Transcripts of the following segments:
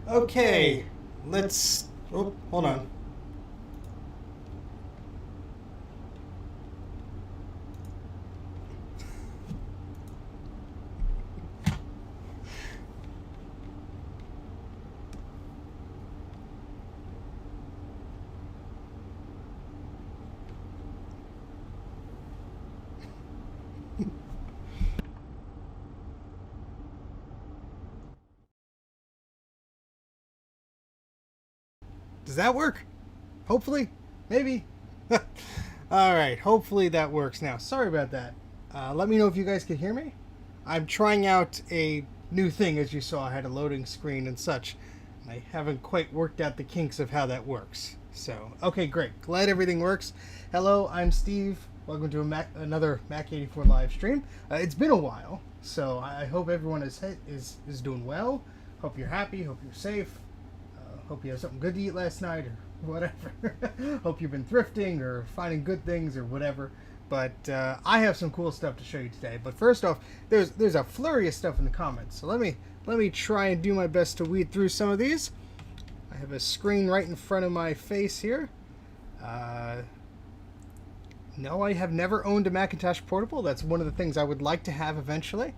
Okay, let's... Oh, hold on. Does that work? Hopefully? Maybe? Alright, hopefully that works now. Sorry about that. Let me know if you guys can hear me. I'm trying out a new thing, as you saw. I had a loading screen and such. And I haven't quite worked out the kinks of how that works. So, okay, great. Glad everything works. Hello, I'm Steve. Welcome to another Mac84 live stream. It's been a while, so I hope everyone is doing well. Hope you're happy. Hope you're safe. Hope you have something good to eat last night or whatever. Hope you've been thrifting or finding good things or whatever. But I have some cool stuff to show you today. But first off, there's a flurry of stuff in the comments. So let me try and do my best to weed through some of these. I have a screen right in front of my face here. No, I have never owned a Macintosh Portable. That's one of the things I would like to have eventually.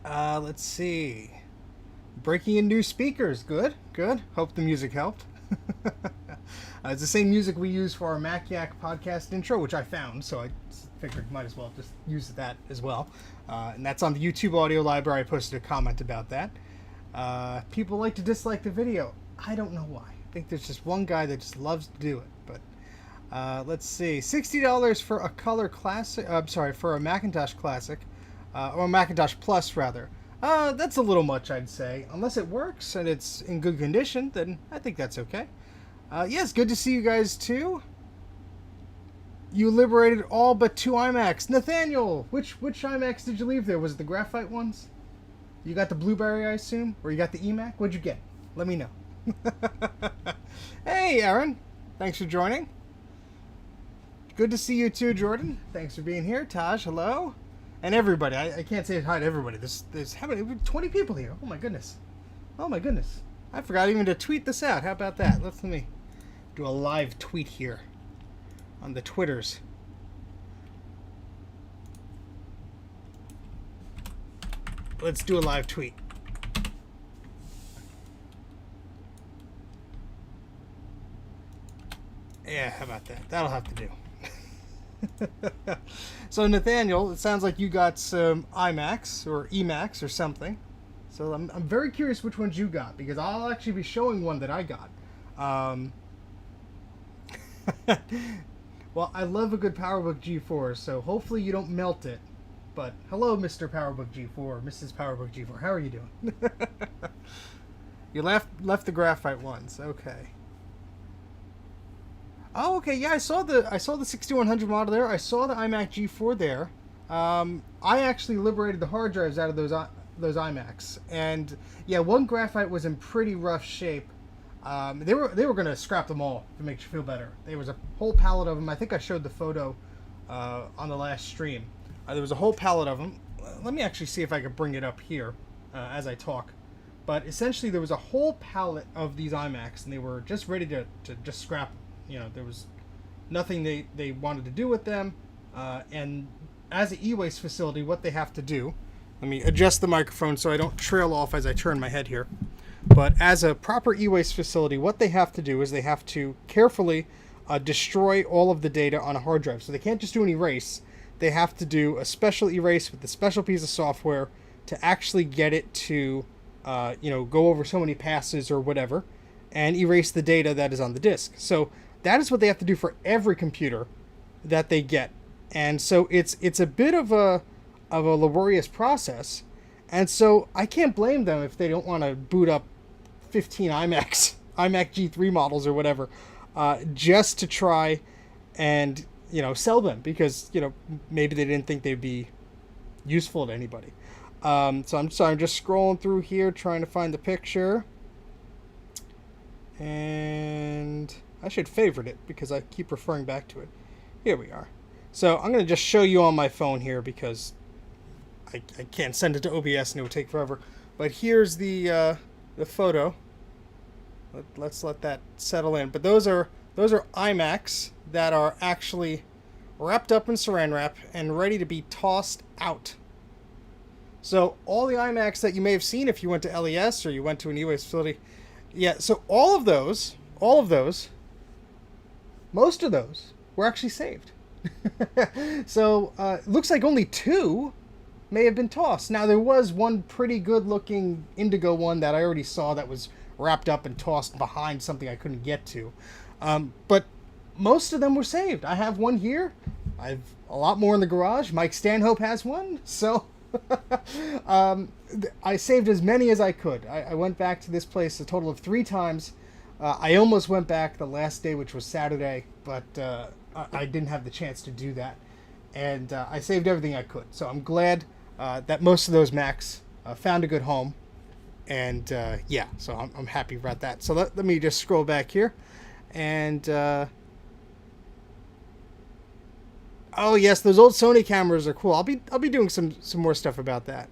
Let's see. Breaking in new speakers. Good, good. Hope the music helped. It's the same music we use for our Mac Yak podcast intro, which I found, so I figured might as well just use that as well. And that's on the YouTube audio library. I posted a comment about that. People like to dislike the video. I don't know why. I think there's just one guy that just loves to do it. But let's see. $60 for a color classic. I'm sorry, for a Macintosh Classic. Or Macintosh Plus, rather. That's a little much, I'd say. Unless it works and it's in good condition, then I think that's okay. Yes, good to see you guys, too. You liberated all but 2 iMacs. Nathaniel, which iMacs did you leave there? Was it the graphite ones? You got the Blueberry, I assume? Or you got the Imac? What'd you get? Let me know. Hey, Aaron. Thanks for joining. Good to see you, too, Jordan. Thanks for being here. Taj, hello. And everybody, I can't say hi to everybody. There's how many? 20 people here. Oh my goodness. Oh my goodness. I forgot even to tweet this out. How about that? Let me do a live tweet here on the Twitters. Let's do a live tweet. Yeah, how about that? That'll have to do. So Nathaniel, it sounds like you got some iMacs or Emacs or something. So I'm very curious which ones you got, because I'll actually be showing one that I got. Well, I love a good PowerBook G4, so hopefully you don't melt it. But hello, Mr. PowerBook G4, Mrs. PowerBook G4. How are you doing? You left the graphite ones. Okay. Oh, okay. Yeah, I saw the 6100 model there. I saw the iMac G4 there. I actually liberated the hard drives out of those iMacs, and yeah, one graphite was in pretty rough shape. They were gonna scrap them all to make you feel better. There was a whole pallet of them. I think I showed the photo on the last stream. There was a whole pallet of them. Let me actually see if I could bring it up here as I talk. But essentially, there was a whole pallet of these iMacs, and they were just ready to just scrap them. You know, there was nothing they wanted to do with them. And as an eWaste facility, what they have to do... Let me adjust the microphone so I don't trail off as I turn my head here. But as a proper eWaste facility, what they have to do is they have to carefully destroy all of the data on a hard drive. So they can't just do an erase. They have to do a special erase with a special piece of software to actually get it to, go over so many passes or whatever and erase the data that is on the disk. So that is what they have to do for every computer that they get. And so it's a bit of a laborious process. And so I can't blame them if they don't want to boot up 15 Imac G3 models or whatever, just to try and, sell them, because, maybe they didn't think they'd be useful to anybody. So I'm just scrolling through here trying to find the picture. And I should favorite it because I keep referring back to it. Here we are. So I'm going to just show you on my phone here because I can't send it to OBS and it would take forever. But here's the the photo. Let's let that settle in. But those are iMacs that are actually wrapped up in saran wrap and ready to be tossed out. So all the iMacs that you may have seen if you went to LES or you went to an eWaste facility, yeah. So all of those, most of those were actually saved. So it looks like only 2 may have been tossed. Now there was one pretty good looking indigo one that I already saw that was wrapped up and tossed behind something I couldn't get to. But most of them were saved. I have one here. I have a lot more in the garage. Mike Stanhope has one. So I saved as many as I could. I went back to this place a total of 3 times. I almost went back the last day, which was Saturday, but I didn't have the chance to do that. And I saved everything I could. So I'm glad that most of those Macs found a good home. And yeah, so I'm happy about that. So let me just scroll back here. And oh yes, those old Sony cameras are cool. I'll be doing some more stuff about that.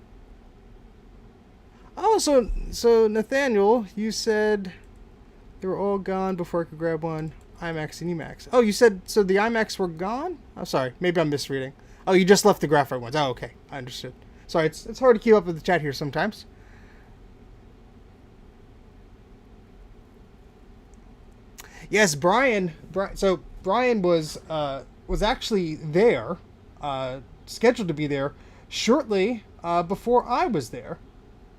Oh, so Nathaniel, you said they were all gone before I could grab one. iMacs and Emacs. Oh, you said so the iMacs were gone? I'm sorry, maybe I'm misreading. Oh, you just left the graphite ones. Oh, okay, I understood. Sorry, it's hard to keep up with the chat here sometimes. Yes, Brian. So Brian was actually there, scheduled to be there shortly before I was there,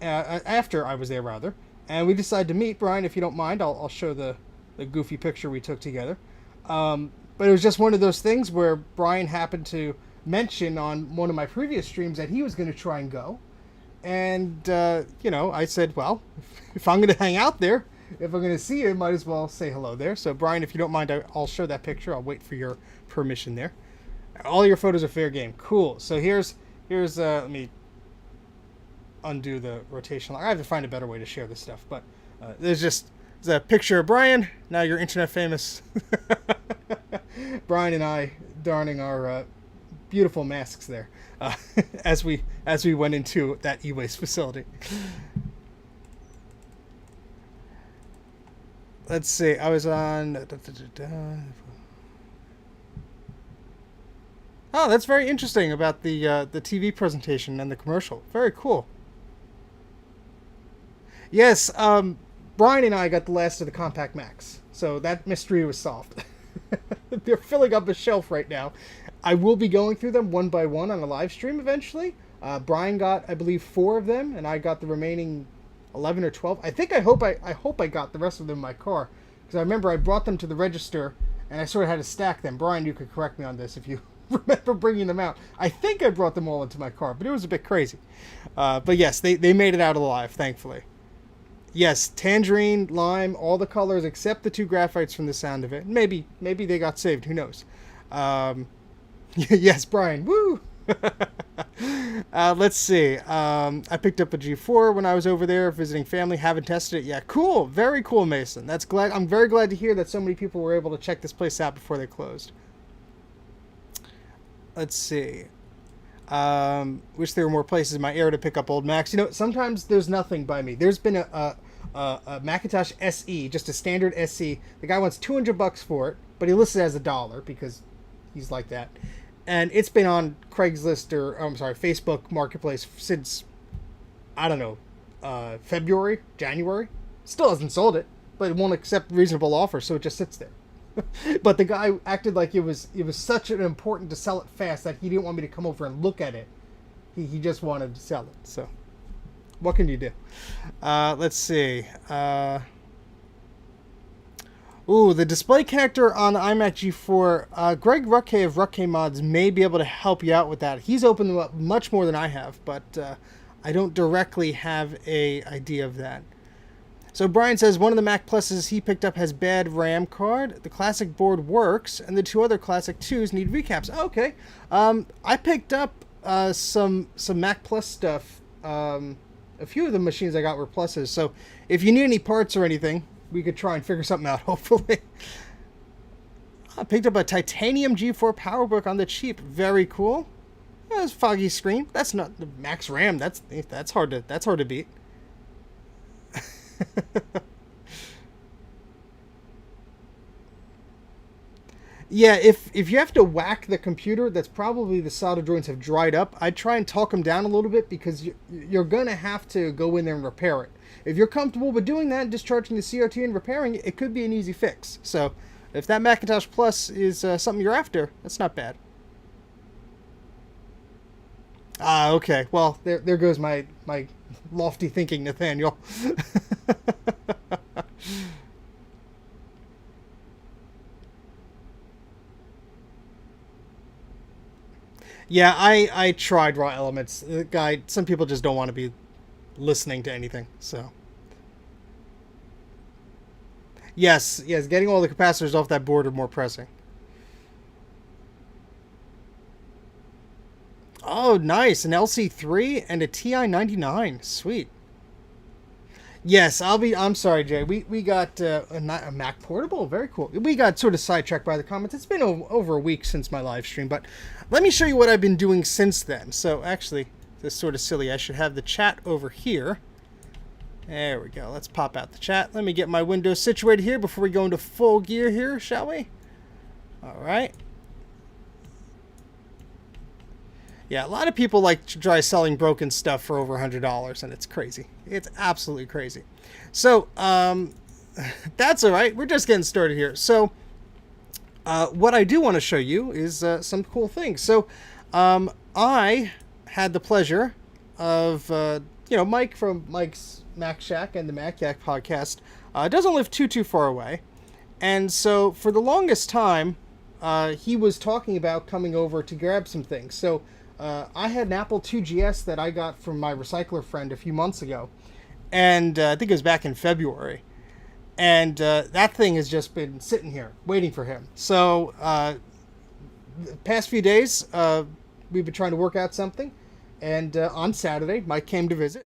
after I was there rather, and we decided to meet. Brian, if you don't mind, I'll show the goofy picture we took together. But it was just one of those things where Brian happened to mention on one of my previous streams that he was going to try and go, and you know, I said, well, if I'm going to hang out there, if I'm going to see you, might as well say hello there. So, Brian, if you don't mind, I'll show that picture. I'll wait for your permission there. All your photos are fair game. Cool. So here's let me undo the rotation. I have to find a better way to share this stuff. But there's a picture of Brian. Now you're internet famous. Brian and I darning our beautiful masks there as we went into that eWaste facility. Let's see. I was on. Oh, that's very interesting about the TV presentation and the commercial. Very cool. Yes, Brian and I got the last of the compact Macs, so that mystery was solved. They're filling up a shelf right now. I will be going through them one by one on a live stream eventually. Brian got, I believe, 4 of them, and I got the remaining 11 or 12. I hope I got the rest of them in my car, because I remember I brought them to the register and I sort of had to stack them. Brian, you could correct me on this if you remember bringing them out. I think I brought them all into my car, but it was a bit crazy. But yes, they made it out alive, thankfully. Yes, tangerine, lime, all the colors except the 2 graphites from the sound of it. Maybe they got saved, who knows. Yes, Brian, woo! Let's see. I picked up a G4 when I was over there visiting family. Haven't tested it yet. Cool. Very cool, Mason. I'm very glad to hear that so many people were able to check this place out before they closed. Let's see. Wish there were more places in my area to pick up old Macs. You know, sometimes there's nothing by me. There's been a Macintosh SE, just a standard SE. The guy wants $200 for it, but he lists it as $1 because he's like that. And it's been on Craigslist Facebook Marketplace since, I don't know, February, January. Still hasn't sold it, but it won't accept reasonable offers, so it just sits there. But the guy acted like it was such an important to sell it fast that he didn't want me to come over and look at it. He just wanted to sell it. So, what can you do? Let's see. Ooh, the display connector on the Imac G4. Greg Rucke of Rucke Mods may be able to help you out with that. He's opened them up much more than I have, but I don't directly have a idea of that. So Brian says one of the Mac Pluses he picked up has bad RAM card. The classic board works, and the 2 other classic 2s need recaps. Okay. I picked up some Mac Plus stuff. A few of the machines I got were Pluses. So if you need any parts or anything, we could try and figure something out, hopefully. I picked up a titanium G4 PowerBook on the cheap. Very cool. That's foggy screen. That's not the max RAM. That's hard to beat. Yeah, if you have to whack the computer, that's probably the solder joints have dried up. I'd try and talk them down a little bit because you're going to have to go in there and repair it. If you're comfortable with doing that, discharging the CRT and repairing it, it could be an easy fix. So if that Macintosh Plus is something you're after, that's not bad. Ah, okay. Well, there goes my lofty thinking, Nathaniel. Yeah, I tried raw elements. The guy, some people just don't want to be listening to anything. So yes, getting all the capacitors off that board are more pressing. Oh, nice, an LC3 and a TI-99. Sweet. Yes, I'm sorry, Jay. We got a Mac Portable. Very cool. We got sort of sidetracked by the comments. It's been over a week since my live stream, but let me show you what I've been doing since then. So actually, this is sort of silly. I should have the chat over here. There we go. Let's pop out the chat. Let me get my windows situated here before we go into full gear here, shall we? All right. Yeah, a lot of people like to try selling broken stuff for over $100, and it's crazy. It's absolutely crazy. So, that's all right. We're just getting started here. So, what I do want to show you is some cool things. So, I had the pleasure of, Mike from Mike's Mac Shack and the Mac Yak podcast doesn't live too far away. And so, for the longest time, he was talking about coming over to grab some things. So, I had an Apple IIgs that I got from my recycler friend a few months ago, and I think it was back in February, and that thing has just been sitting here waiting for him. So the past few days we've been trying to work out something, and on Saturday Mike came to visit.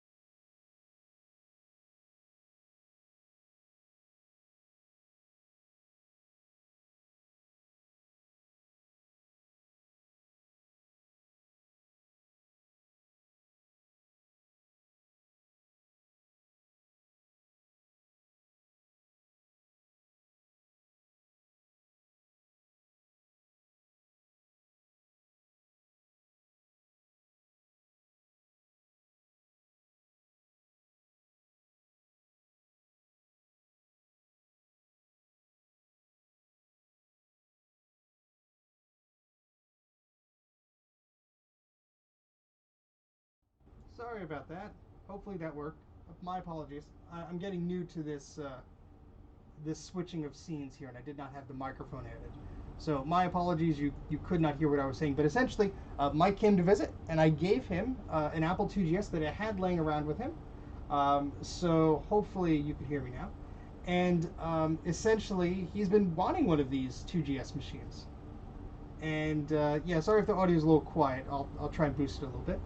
Sorry about that. Hopefully that worked. My apologies. I'm getting new to this switching of scenes here, and I did not have the microphone added. So my apologies, you could not hear what I was saying. But essentially, Mike came to visit, and I gave him an Apple IIgs that I had laying around with him. So hopefully you can hear me now. And essentially, he's been wanting one of these 2GS machines. And yeah, sorry if the audio is a little quiet. I'll try and boost it a little bit.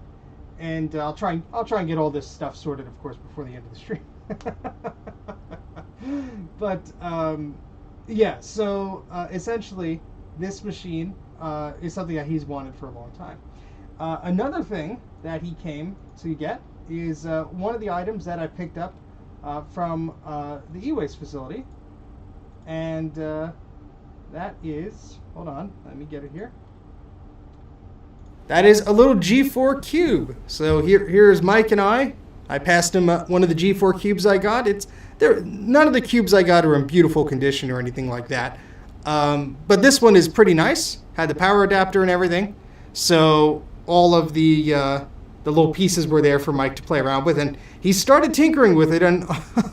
And I'll try and get all this stuff sorted, of course, before the end of the stream. But yeah, so essentially, this machine is something that he's wanted for a long time. Another thing that he came to get is one of the items that I picked up from the eWaste facility, and that is, hold on, let me get it here. That is a little G4 cube. So here's Mike and I passed him one of the G4 cubes I got. None of the cubes I got are in beautiful condition or anything like that. But this one is pretty nice. Had the power adapter and everything. So all of the little pieces were there for Mike to play around with, and he started tinkering with it. And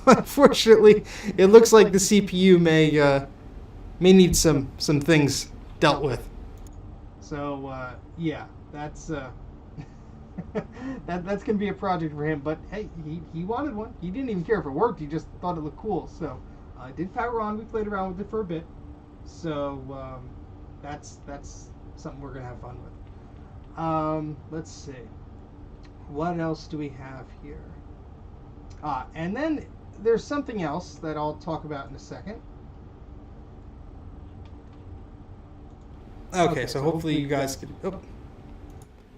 unfortunately, it looks like the CPU may need some things dealt with. So yeah. That's that's gonna be a project for him. But hey, he wanted one. He didn't even care if it worked. He just thought it looked cool. So I did power on. We played around with it for a bit. So that's something we're gonna have fun with. Let's see. What else do we have here? And then there's something else that I'll talk about in a second. Okay, so hopefully you guys can. Oh.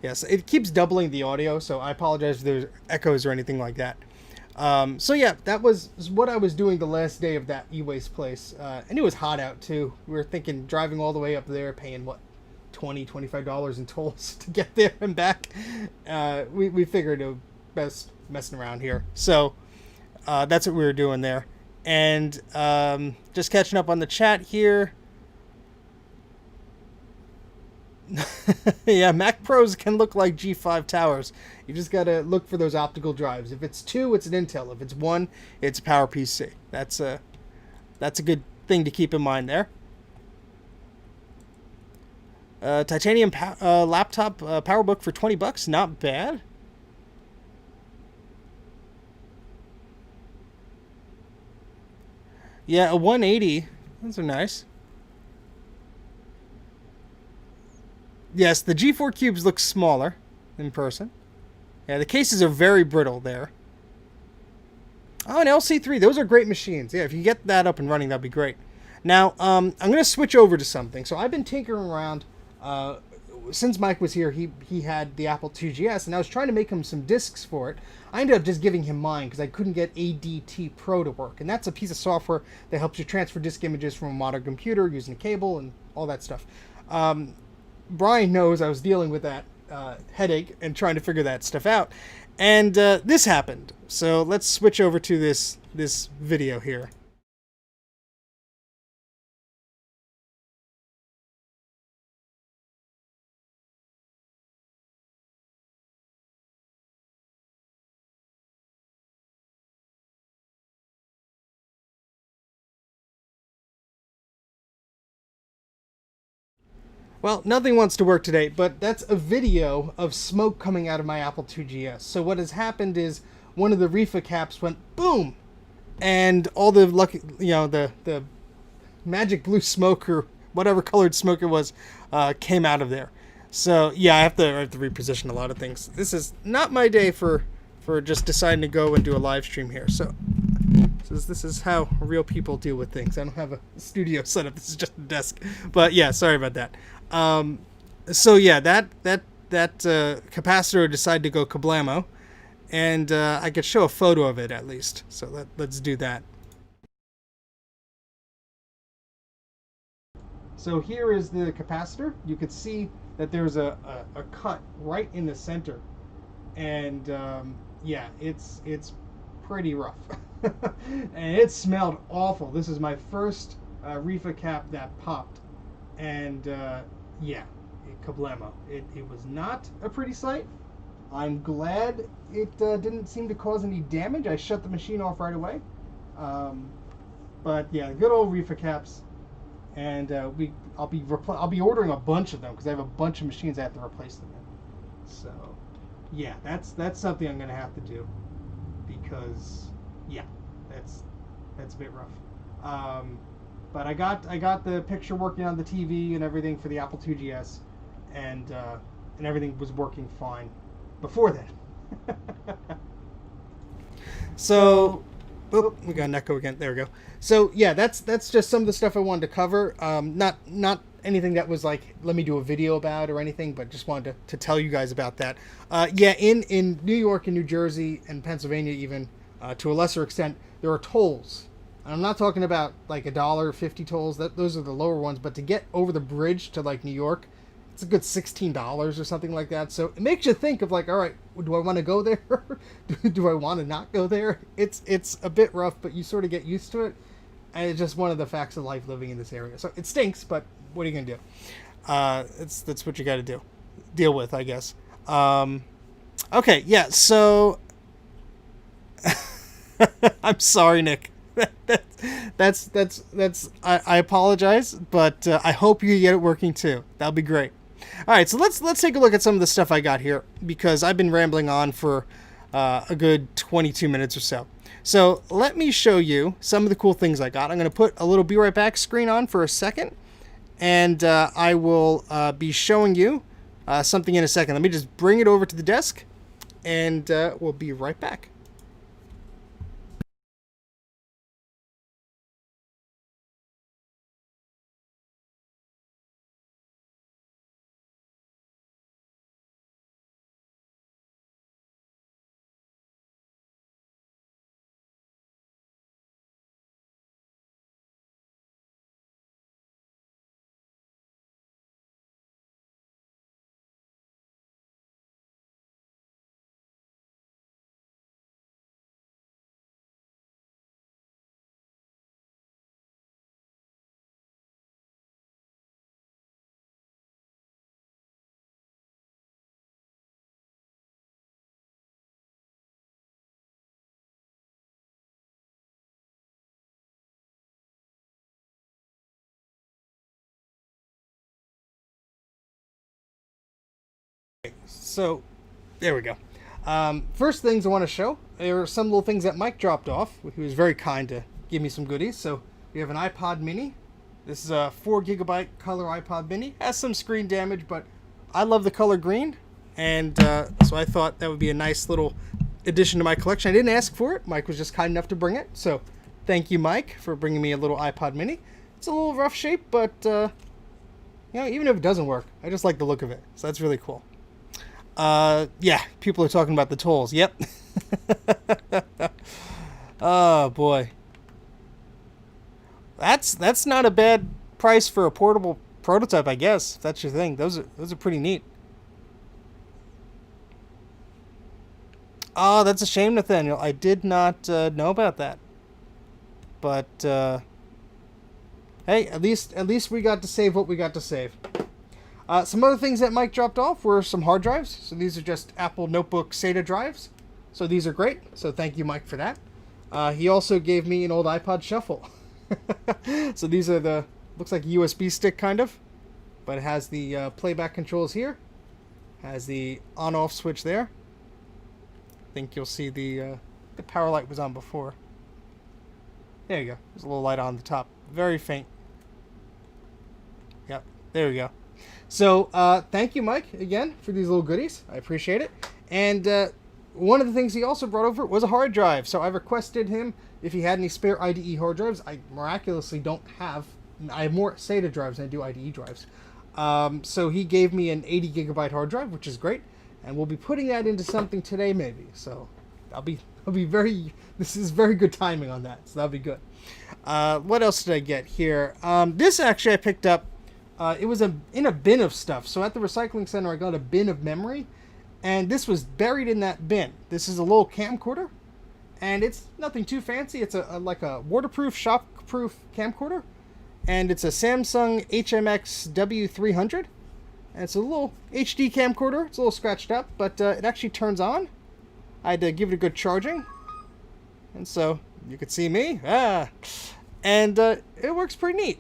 Yes, it keeps doubling the audio, so I apologize if there's echoes or anything like that. So yeah, that was what I was doing the last day of that eWaste place. And it was hot out too. We were thinking driving all the way up there, paying what, $25 in tolls to get there and back. We figured it was best messing around here. So that's what we were doing there. And just catching up on the chat here. Yeah, Mac Pros can look like G5 towers. You just gotta look for those optical drives. If it's 2, it's an Intel. If it's 1, it's a PowerPC. That's a good thing to keep in mind there. Titanium laptop PowerBook for $20, not bad. Yeah, a 180. Those are nice. Yes, the G4 cubes look smaller in person. Yeah, the cases are very brittle there. Oh, an LC3. Those are great machines. Yeah, if you get that up and running, that'd be great. Now, I'm going to switch over to something. So I've been tinkering around. Since Mike was here, he had the Apple IIgs, and I was trying to make him some discs for it. I ended up just giving him mine because I couldn't get ADT Pro to work. And that's a piece of software that helps you transfer disk images from a modern computer using a cable and all that stuff. Brian knows I was dealing with that headache and trying to figure that stuff out. And this happened. So let's switch over to this video here. Well, nothing wants to work today, but that's a video of smoke coming out of my Apple IIgs. So what has happened is one of the reefer caps went boom, and all the lucky, the magic blue smoke or whatever colored smoke it was came out of there. So yeah, I have to reposition a lot of things. This is not my day for just deciding to go and do a live stream here. So this is how real people deal with things. I don't have a studio set up. This is just a desk. But yeah, sorry about that. So yeah, that capacitor decided to go kablamo, and I could show a photo of it at least. So let's do that. So here is the capacitor. You could see that there's a cut right in the center, and yeah, it's pretty rough. And it smelled awful. This is my first reefer cap that popped, and yeah, kablamo. It was not a pretty sight. I'm glad it didn't seem to cause any damage. I shut the machine off right away. But yeah, good old reefer caps. And I'll be ordering a bunch of them because I have a bunch of machines I have to replace them in. So yeah, that's something I'm gonna have to do, because yeah, that's a bit rough. But I got the picture working on the TV and everything for the Apple IIgs, and everything was working fine before then. So, oh, we got an echo again. There we go. So yeah, that's just some of the stuff I wanted to cover. Not anything that was like, let me do a video about or anything, but just wanted to tell you guys about that. Yeah, in New York and New Jersey and Pennsylvania even, to a lesser extent, there are tolls. And I'm not talking about like $1.50 tolls. Those are the lower ones. But to get over the bridge to like New York, it's a good $16 or something like that. So it makes you think of like, all right, do I want to go there? Do I want to not go there? It's a bit rough, but you sort of get used to it. And it's just one of the facts of life living in this area. So it stinks, but what are you gonna do? That's what you got to deal with, I guess. Okay, yeah. So I'm sorry, Nick. I apologize, but I hope you get it working too. That'll be great. All right, so let's take a look at some of the stuff I got here, because I've been rambling on for a good 22 minutes or so. So let me show you some of the cool things I got. I'm going to put a little Be Right Back screen on for a second, and I will be showing you something in a second. Let me just bring it over to the desk, and we'll be right back. So, there we go. First things I want to show are some little things that Mike dropped off. He was very kind to give me some goodies. So, we have an Ipod Mini. This is a 4 gigabyte color Ipod Mini. Has some screen damage, but I love the color green. And so I thought that would be a nice little addition to my collection. I didn't ask for it. Mike was just kind enough to bring it. So, thank you, Mike, for bringing me a little Ipod Mini. It's a little rough shape, but, you know, even if it doesn't work, I just like the look of it. So, that's really cool. Yeah, people are talking about the tolls. Yep. Oh boy, that's not a bad price for a portable prototype, I guess. If that's your thing. Those are pretty neat. Oh, that's a shame, Nathaniel. I did not know about that. But hey, at least we got to save what we got to save. Some other things that Mike dropped off were some hard drives. So these are just Apple Notebook SATA drives. So these are great. So thank you, Mike, for that. He also gave me an old Ipod Shuffle. So these are the, looks like a USB stick kind of. But it has the playback controls here. Has the on-off switch there. I think you'll see the power light was on before. There you go. There's a little light on the top. Very faint. Yep. There we go. So, thank you, Mike, again, for these little goodies. I appreciate it. And one of the things he also brought over was a hard drive. So I requested him if he had any spare IDE hard drives. I miraculously don't have. I have more SATA drives than I do IDE drives. So he gave me an 80 gigabyte hard drive, which is great. And we'll be putting that into something today, maybe. So I'll be very. This is very good timing on that. So that'll be good. What else did I get here? This actually I picked up. It was in a bin of stuff. So at the recycling center, I got a bin of memory, and this was buried in that bin. This is a little camcorder, and it's nothing too fancy. It's like a waterproof, shockproof camcorder, and it's a Samsung HMX W300, and it's a little HD camcorder. It's a little scratched up, but it actually turns on. I had to give it a good charging, and so you could see me. And it works pretty neat.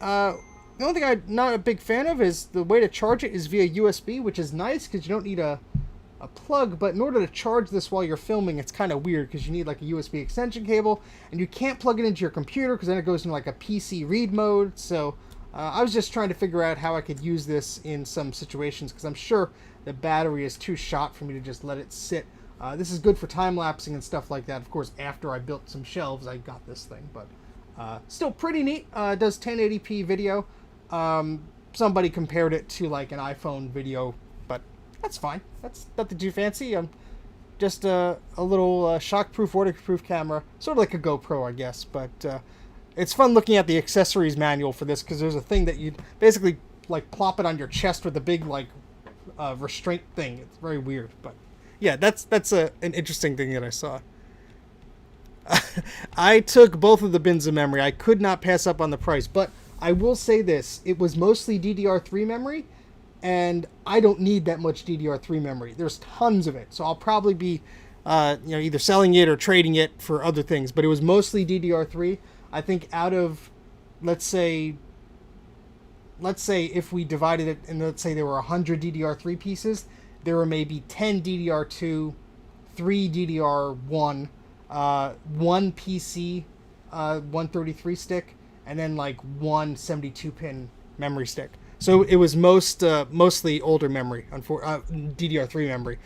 The only thing I'm not a big fan of is the way to charge it is via USB, which is nice because you don't need a plug. But in order to charge this while you're filming, it's kind of weird because you need like a USB extension cable, and you can't plug it into your computer because then it goes into like a PC read mode. So I was just trying to figure out how I could use this in some situations because I'm sure the battery is too shot for me to just let it sit. This is good for time lapsing and stuff like that. Of course, after I built some shelves, I got this thing, but still pretty neat. It does 1080p video. Somebody compared it to like an iPhone video, but that's fine. That's nothing too fancy. Just a little shockproof, waterproof camera, sort of like a GoPro, I guess. But it's fun looking at the accessories manual for this because there's a thing that you basically like plop it on your chest with a big like restraint thing. It's very weird, but yeah, that's an interesting thing that I saw. I took both of the bins of memory. I could not pass up on the price, but I will say this, it was mostly DDR3 memory, and I don't need that much DDR3 memory. There's tons of it, so I'll probably be either selling it or trading it for other things, but it was mostly DDR3. I think out of, let's say if we divided it, and let's say there were 100 DDR3 pieces, there were maybe 10 DDR2, 3 DDR1, 1 PC, 133 stick, and then like one 72-pin memory stick. So it was mostly older memory, DDR3 memory,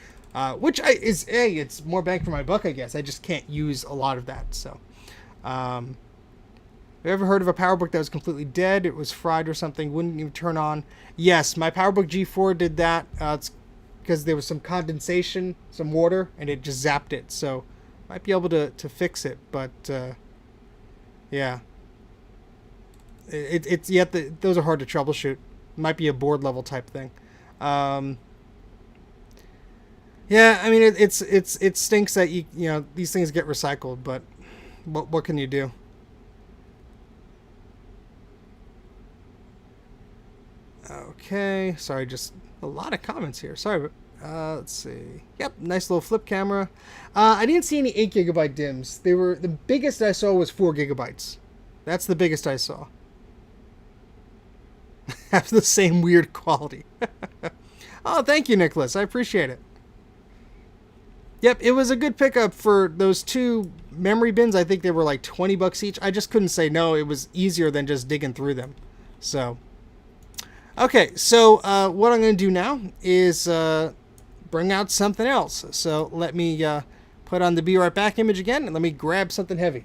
which it's more bang for my buck, I guess. I just can't use a lot of that. So, have you ever heard of a PowerBook that was completely dead? It was fried or something, wouldn't even turn on. Yes, my PowerBook G4 did that. It's because there was some condensation, some water, and it just zapped it. So, might be able to fix it, but yeah. Those are hard to troubleshoot. Might be a board level type thing. Yeah, I mean it stinks that you know these things get recycled, but what can you do? Okay, sorry, just a lot of comments here. Sorry, let's see. Yep, nice little flip camera. I didn't see any 8 gigabyte DIMMs. The biggest I saw was 4 gigabytes. That's the biggest I saw. Have the same weird quality. Oh, thank you, Nicholas. I appreciate it. Yep, it was a good pickup for those 2 memory bins. I think they were like $20 each. I just couldn't say no. It was easier than just digging through them. So, okay. So what I'm going to do now is bring out something else. So let me put on the Be Right Back image again, and let me grab something heavy.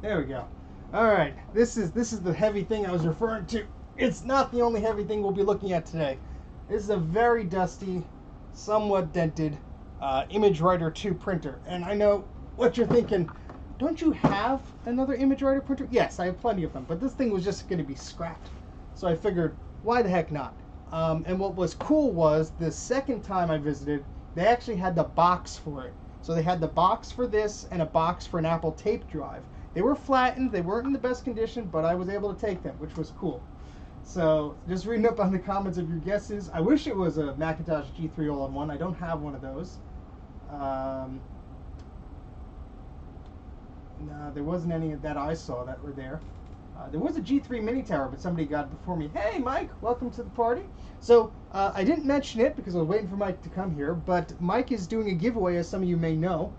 There we go. All right, this is the heavy thing I was referring to. It's not the only heavy thing we'll be looking at today. This is a very dusty, somewhat dented Image Writer 2 printer. And I know what you're thinking. Don't you have another Image Writer printer? Yes, I have plenty of them, but this thing was just going to be scrapped. So I figured, why the heck not? And what was cool was the second time I visited, they actually had the box for it. So they had the box for this and a box for an Apple tape drive. They were flattened, they weren't in the best condition, but I was able to take them, which was cool. So, just reading up on the comments of your guesses, I wish it was a Macintosh G3 all-in-one. I don't have one of those. No, there wasn't any that I saw that were there. There was a G3 mini tower, but somebody got it before me. Hey, Mike, welcome to the party. So, I didn't mention it because I was waiting for Mike to come here, but Mike is doing a giveaway, as some of you may know.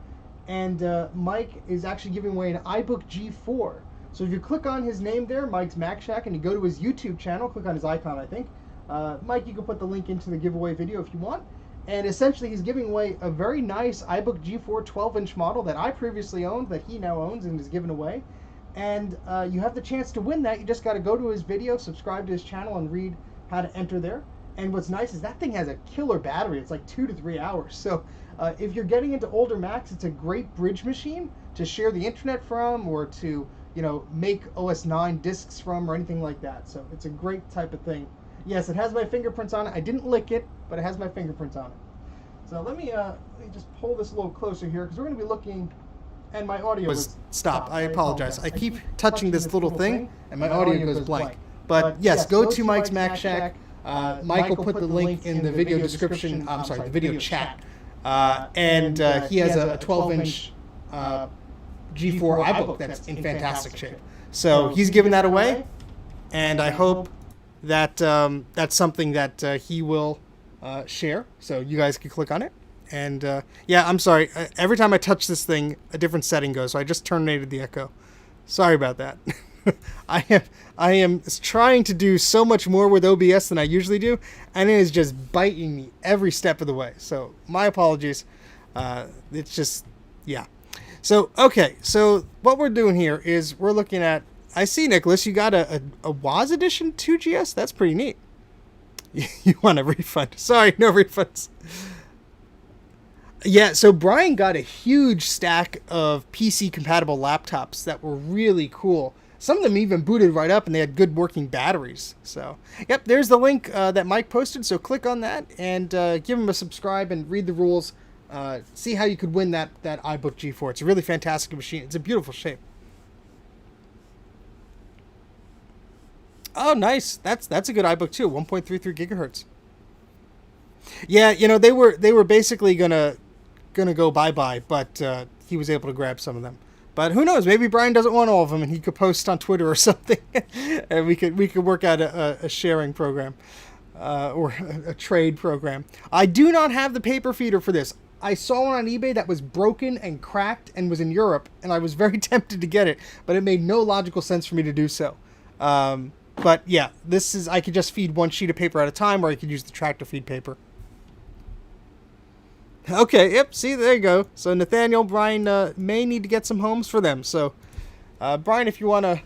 And Mike is actually giving away an iBook G4. So if you click on his name there, Mike's Mac Shack, and you go to his YouTube channel, click on his icon, I think. Mike, you can put the link into the giveaway video if you want. And essentially, he's giving away a very nice iBook G4 12-inch model that I previously owned, that he now owns and is given away. And you have the chance to win that. You just got to go to his video, subscribe to his channel, and read how to enter there. And what's nice is that thing has a killer battery. It's like 2 to 3 hours. So if you're getting into older Macs, it's a great bridge machine to share the internet from, or to, you know, make OS 9 disks from, or anything like that. So it's a great type of thing. Yes, it has my fingerprints on it. I didn't lick it, but it has my fingerprints on it. So let me just pull this a little closer here, because we're going to be looking, and my audio was stopped. I apologize. I keep touching this little thing, and my audio goes blank. But yes, go to Mike's Mac Shack. Mike will put the link in the video description. I'm sorry, the video chat. And he has a 12-inch G4 iBook that's in fantastic shape. So he's giving that away, and I hope that that's something that he will share. So you guys can click on it. And yeah, I'm sorry. Every time I touch this thing, a different setting goes. So I just terminated the echo. Sorry about that. I am trying to do so much more with OBS than I usually do, and it is just biting me every step of the way. So my apologies. It's just, yeah. So, okay. So what we're doing here is we're looking at, I see, Nicholas, you got a WAS Edition 2GS? That's pretty neat. You want a refund. Sorry, no refunds. Yeah, so Brian got a huge stack of PC-compatible laptops that were really cool. Some of them even booted right up, and they had good working batteries. So, yep, there's the link that Mike posted. So click on that and give him a subscribe and read the rules. See how you could win that iBook G4. It's a really fantastic machine. It's a beautiful shape. Oh, nice. That's a good iBook too. 1.33 gigahertz. Yeah, you know, they were basically gonna going to go bye-bye, but he was able to grab some of them. But who knows? Maybe Brian doesn't want all of them, and he could post on Twitter or something, and we could work out a sharing program or a trade program. I do not have the paper feeder for this. I saw one on eBay that was broken and cracked and was in Europe, and I was very tempted to get it, but it made no logical sense for me to do so. But yeah, I could just feed one sheet of paper at a time, or I could use the tractor feed paper. Okay, yep, see, there you go. So Nathaniel, Brian may need to get some homes for them. So, Brian, if you want to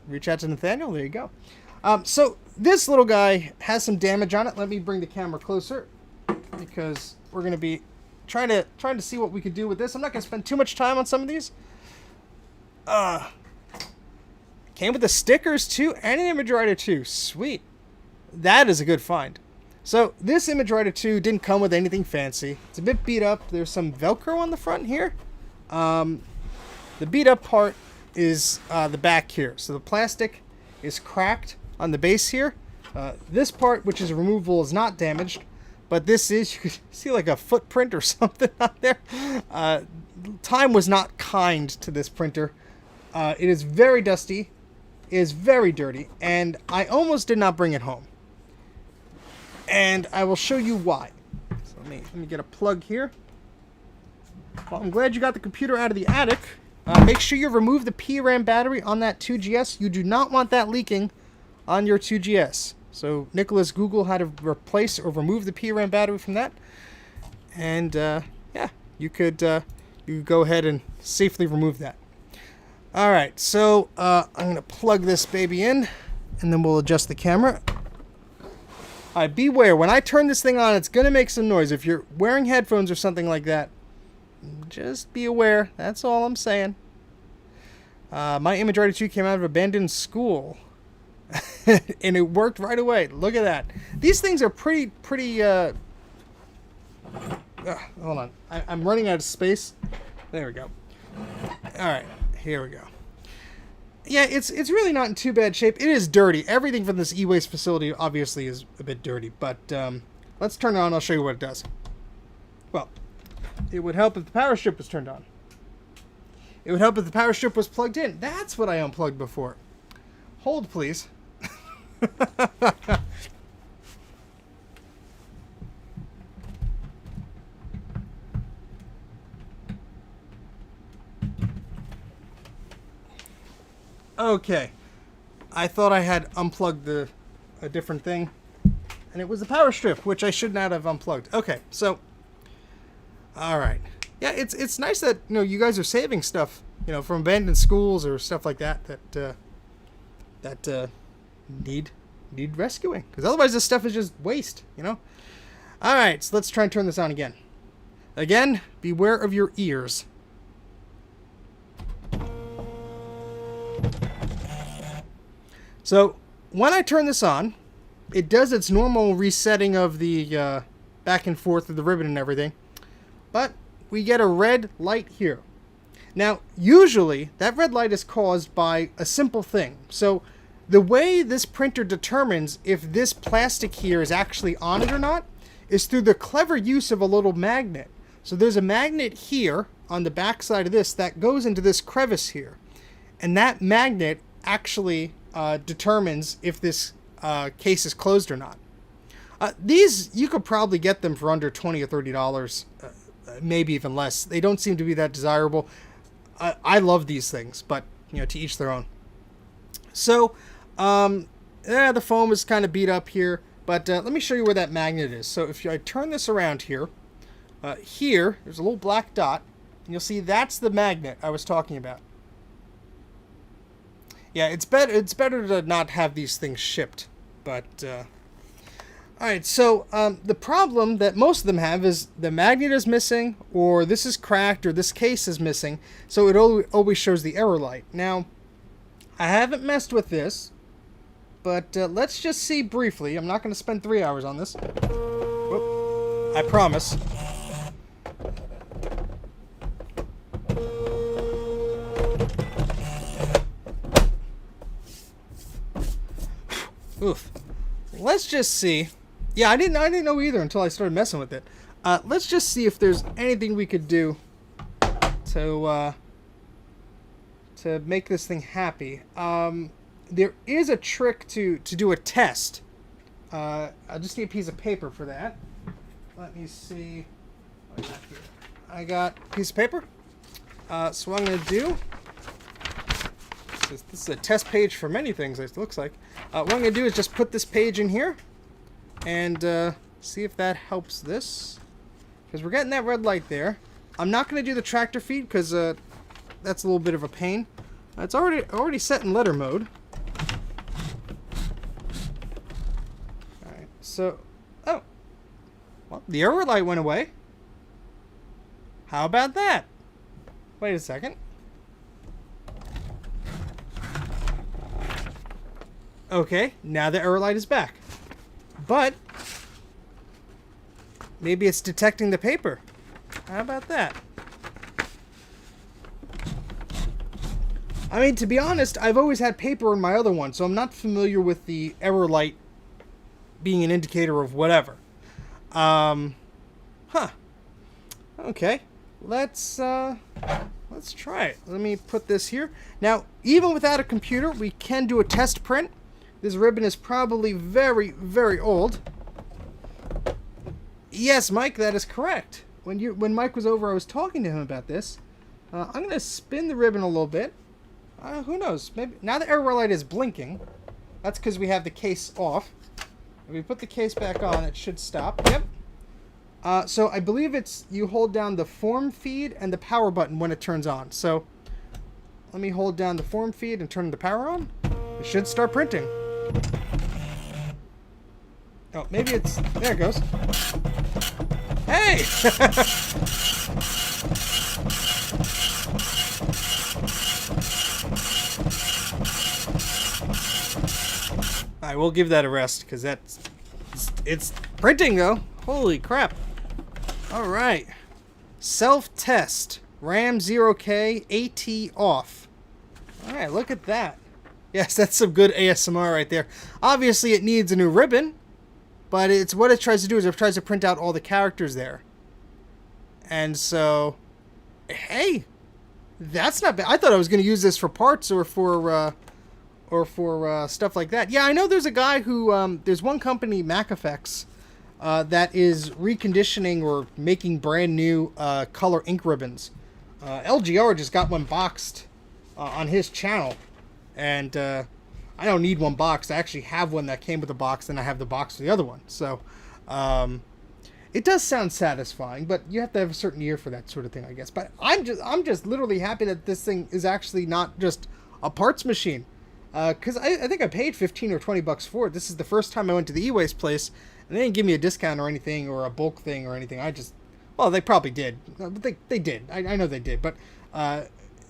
reach out to Nathaniel, there you go. So this little guy has some damage on it. Let me bring the camera closer, because we're going to be trying to see what we could do with this. I'm not going to spend too much time on some of these. Came with the stickers too, and an image writer too. Sweet. That is a good find. So this image writer 2 didn't come with anything fancy. It's a bit beat up. There's some Velcro on the front here. The beat up part is the back here. So the plastic is cracked on the base here. This part, which is removable, is not damaged. But this is, you could see like a footprint or something on there. Time was not kind to this printer. It is very dusty. It is very dirty. And I almost did not bring it home. And I will show you why. So let me get a plug here. Well, I'm glad you got the computer out of the attic. Make sure you remove the PRAM battery on that 2GS. You do not want that leaking on your 2GS. So Nicholas Google how to replace or remove the PRAM battery from that. And yeah, you could go ahead and safely remove that. All right, so I'm going to plug this baby in, and then we'll adjust the camera. All right, beware. When I turn this thing on, it's going to make some noise. If you're wearing headphones or something like that, just be aware. That's all I'm saying. My Image Writer 2 came out of abandoned school. And it worked right away. Look at that. These things are pretty hold on. I'm running out of space. There we go. All right, here we go. Yeah, it's really not in too bad shape. It is dirty. Everything from this eWaste facility obviously is a bit dirty, but let's turn it on. I'll show you what it does. Well, it would help if the power strip was turned on. It would help if the power strip was plugged in. That's what I unplugged before. Hold, please. Okay, I thought I had unplugged a different thing, and it was the power strip, which I should not have unplugged. Okay, so, all right, yeah, it's nice that you guys are saving stuff, from abandoned schools or stuff like that need rescuing, because otherwise this stuff is just waste, All right, so let's try and turn this on again. Again, beware of your ears. So when I turn this on, it does its normal resetting of the back and forth of the ribbon and everything, but we get a red light here. Now, usually that red light is caused by a simple thing. So the way this printer determines if this plastic here is actually on it or not is through the clever use of a little magnet. So there's a magnet here on the back side of this that goes into this crevice here, and that magnet actually determines if this case is closed or not. These, you could probably get them for under $20 or $30, maybe even less. They don't seem to be that desirable. I love these things, but to each their own. So, the foam is kind of beat up here, but let me show you where that magnet is. So if I turn this around here, there's a little black dot, and you'll see that's the magnet I was talking about. Yeah, it's better to not have these things shipped, but all right. So the problem that most of them have is the magnet is missing, or this is cracked, or this case is missing. So it always shows the error light. Now, I haven't messed with this, but let's just see briefly. I'm not going to spend 3 hours on this. Whoop, I promise. Oof. Let's just see. Yeah, I didn't know either until I started messing with it. Let's just see if there's anything we could do to make this thing happy. There is a trick to do a test. I just need a piece of paper for that. Let me see what I got here. I got a piece of paper. So what I'm going to do, this is a test page for many things, it looks like. What I'm going to do is just put this page in here and see if that helps this. Because we're getting that red light there. I'm not going to do the tractor feed because that's a little bit of a pain. It's already set in letter mode. Alright, so... Oh! Well, the error light went away. How about that? Wait a second. Okay, now the error light is back. But... maybe it's detecting the paper. How about that? I mean, to be honest, I've always had paper in my other one, so I'm not familiar with the error light being an indicator of whatever. Huh. Okay. Let's try it. Let me put this here. Now, even without a computer, we can do a test print. This ribbon is probably very, very old. Yes, Mike, that is correct. When Mike was over, I was talking to him about this. I'm going to spin the ribbon a little bit. Who knows? Maybe now the error light is blinking. That's because we have the case off. If we put the case back on, it should stop. Yep. So I believe it's you hold down the form feed and the power button when it turns on. So let me hold down the form feed and turn the power on. It should start printing. Oh, maybe it's... there it goes. Hey! I will give that a rest, because it's printing, though. Holy crap. Alright. Self-test. RAM 0K, AT off. Alright, look at that. Yes, that's some good ASMR right there. Obviously, it needs a new ribbon. But it's what it tries to do is it tries to print out all the characters there. And so, hey, that's not bad. I thought I was going to use this for parts or for stuff like that. Yeah, I know there's a guy who, there's one company, MacFX, that is reconditioning or making brand new color ink ribbons. LGR just got one boxed on his channel. And I don't need one box. I actually have one that came with a box, and I have the box for the other one. So, it does sound satisfying, but you have to have a certain ear for that sort of thing, I guess. But I'm just literally happy that this thing is actually not just a parts machine, because I think I paid 15 or 20 bucks for it. This is the first time I went to the eWaste place, and they didn't give me a discount or anything or a bulk thing or anything. Well, they probably did, but they did. I know they did, but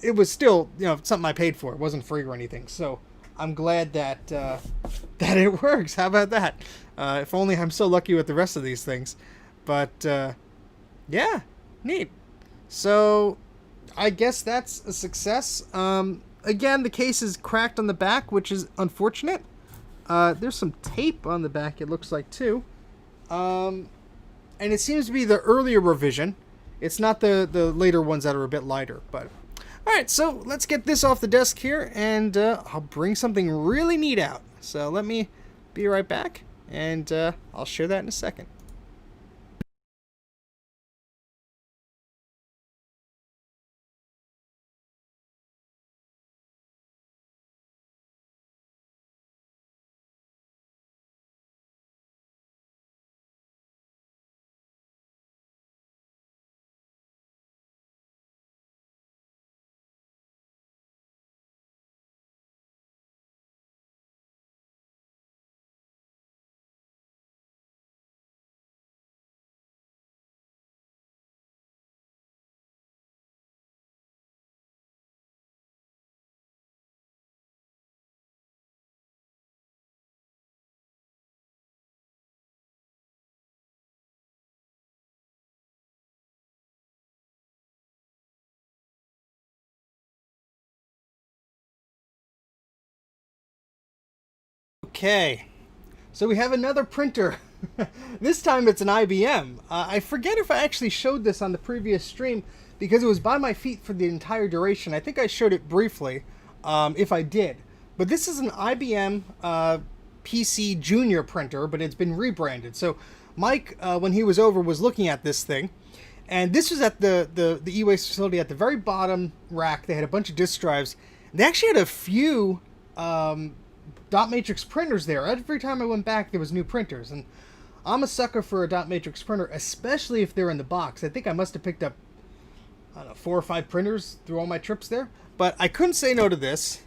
it was still something I paid for. It wasn't free or anything, so. I'm glad that that it works. How about that? If only I'm so lucky with the rest of these things. But, yeah, neat. So, I guess that's a success. Again, the case is cracked on the back, which is unfortunate. There's some tape on the back, it looks like, too. And it seems to be the earlier revision. It's not the later ones that are a bit lighter, but... Alright, so let's get this off the desk here, and I'll bring something really neat out. So let me be right back, and I'll share that in a second. Okay, so we have another printer. This time it's an IBM. I forget if I actually showed this on the previous stream because it was by my feet for the entire duration. I think I showed it briefly, if I did. But this is an IBM PC Junior printer, but it's been rebranded. So Mike, when he was over, was looking at this thing. And this was at the eWaste facility at the very bottom rack. They had a bunch of disk drives. They actually had a few dot matrix printers there. Every time I went back, there was new printers. And I'm a sucker for a dot matrix printer, especially if they're in the box. I think I must have picked up, I don't know, 4 or 5 printers through all my trips there. But I couldn't say no to this.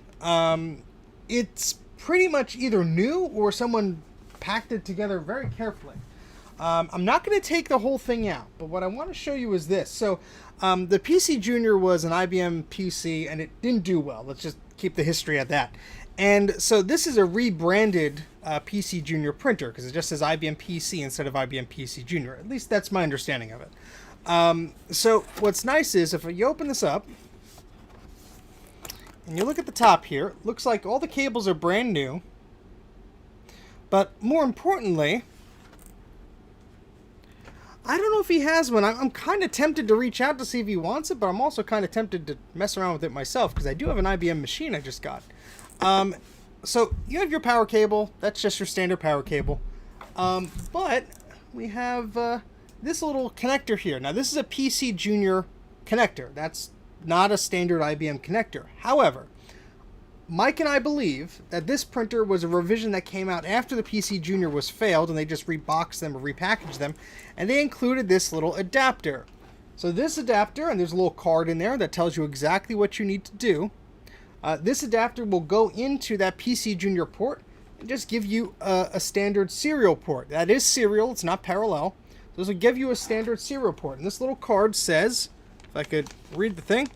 It's pretty much either new or someone packed it together very carefully. I'm not going to take the whole thing out, but what I want to show you is this. So the PC Junior was an IBM PC, and it didn't do well. Let's just keep the history at that. And so this is a rebranded PC Junior printer, because it just says IBM PC instead of IBM PC Junior. At least that's my understanding of it. So what's nice is if you open this up, and you look at the top here, it looks like all the cables are brand new. But more importantly, I don't know if he has one. I'm kind of tempted to reach out to see if he wants it, but I'm also kind of tempted to mess around with it myself, because I do have an IBM machine I just got. So you have your power cable. That's just your standard power cable. But we have this little connector here. Now, this is a PC Junior connector. That's not a standard IBM connector. However, Mike and I believe that this printer was a revision that came out after the PC Junior was failed, and they just reboxed them or repackaged them, and they included this little adapter. So this adapter, and there's a little card in there that tells you exactly what you need to do. This adapter will go into that PC Junior port and just give you a standard serial port. That is serial, it's not parallel. So this will give you a standard serial port. And this little card says, if I could read the thing,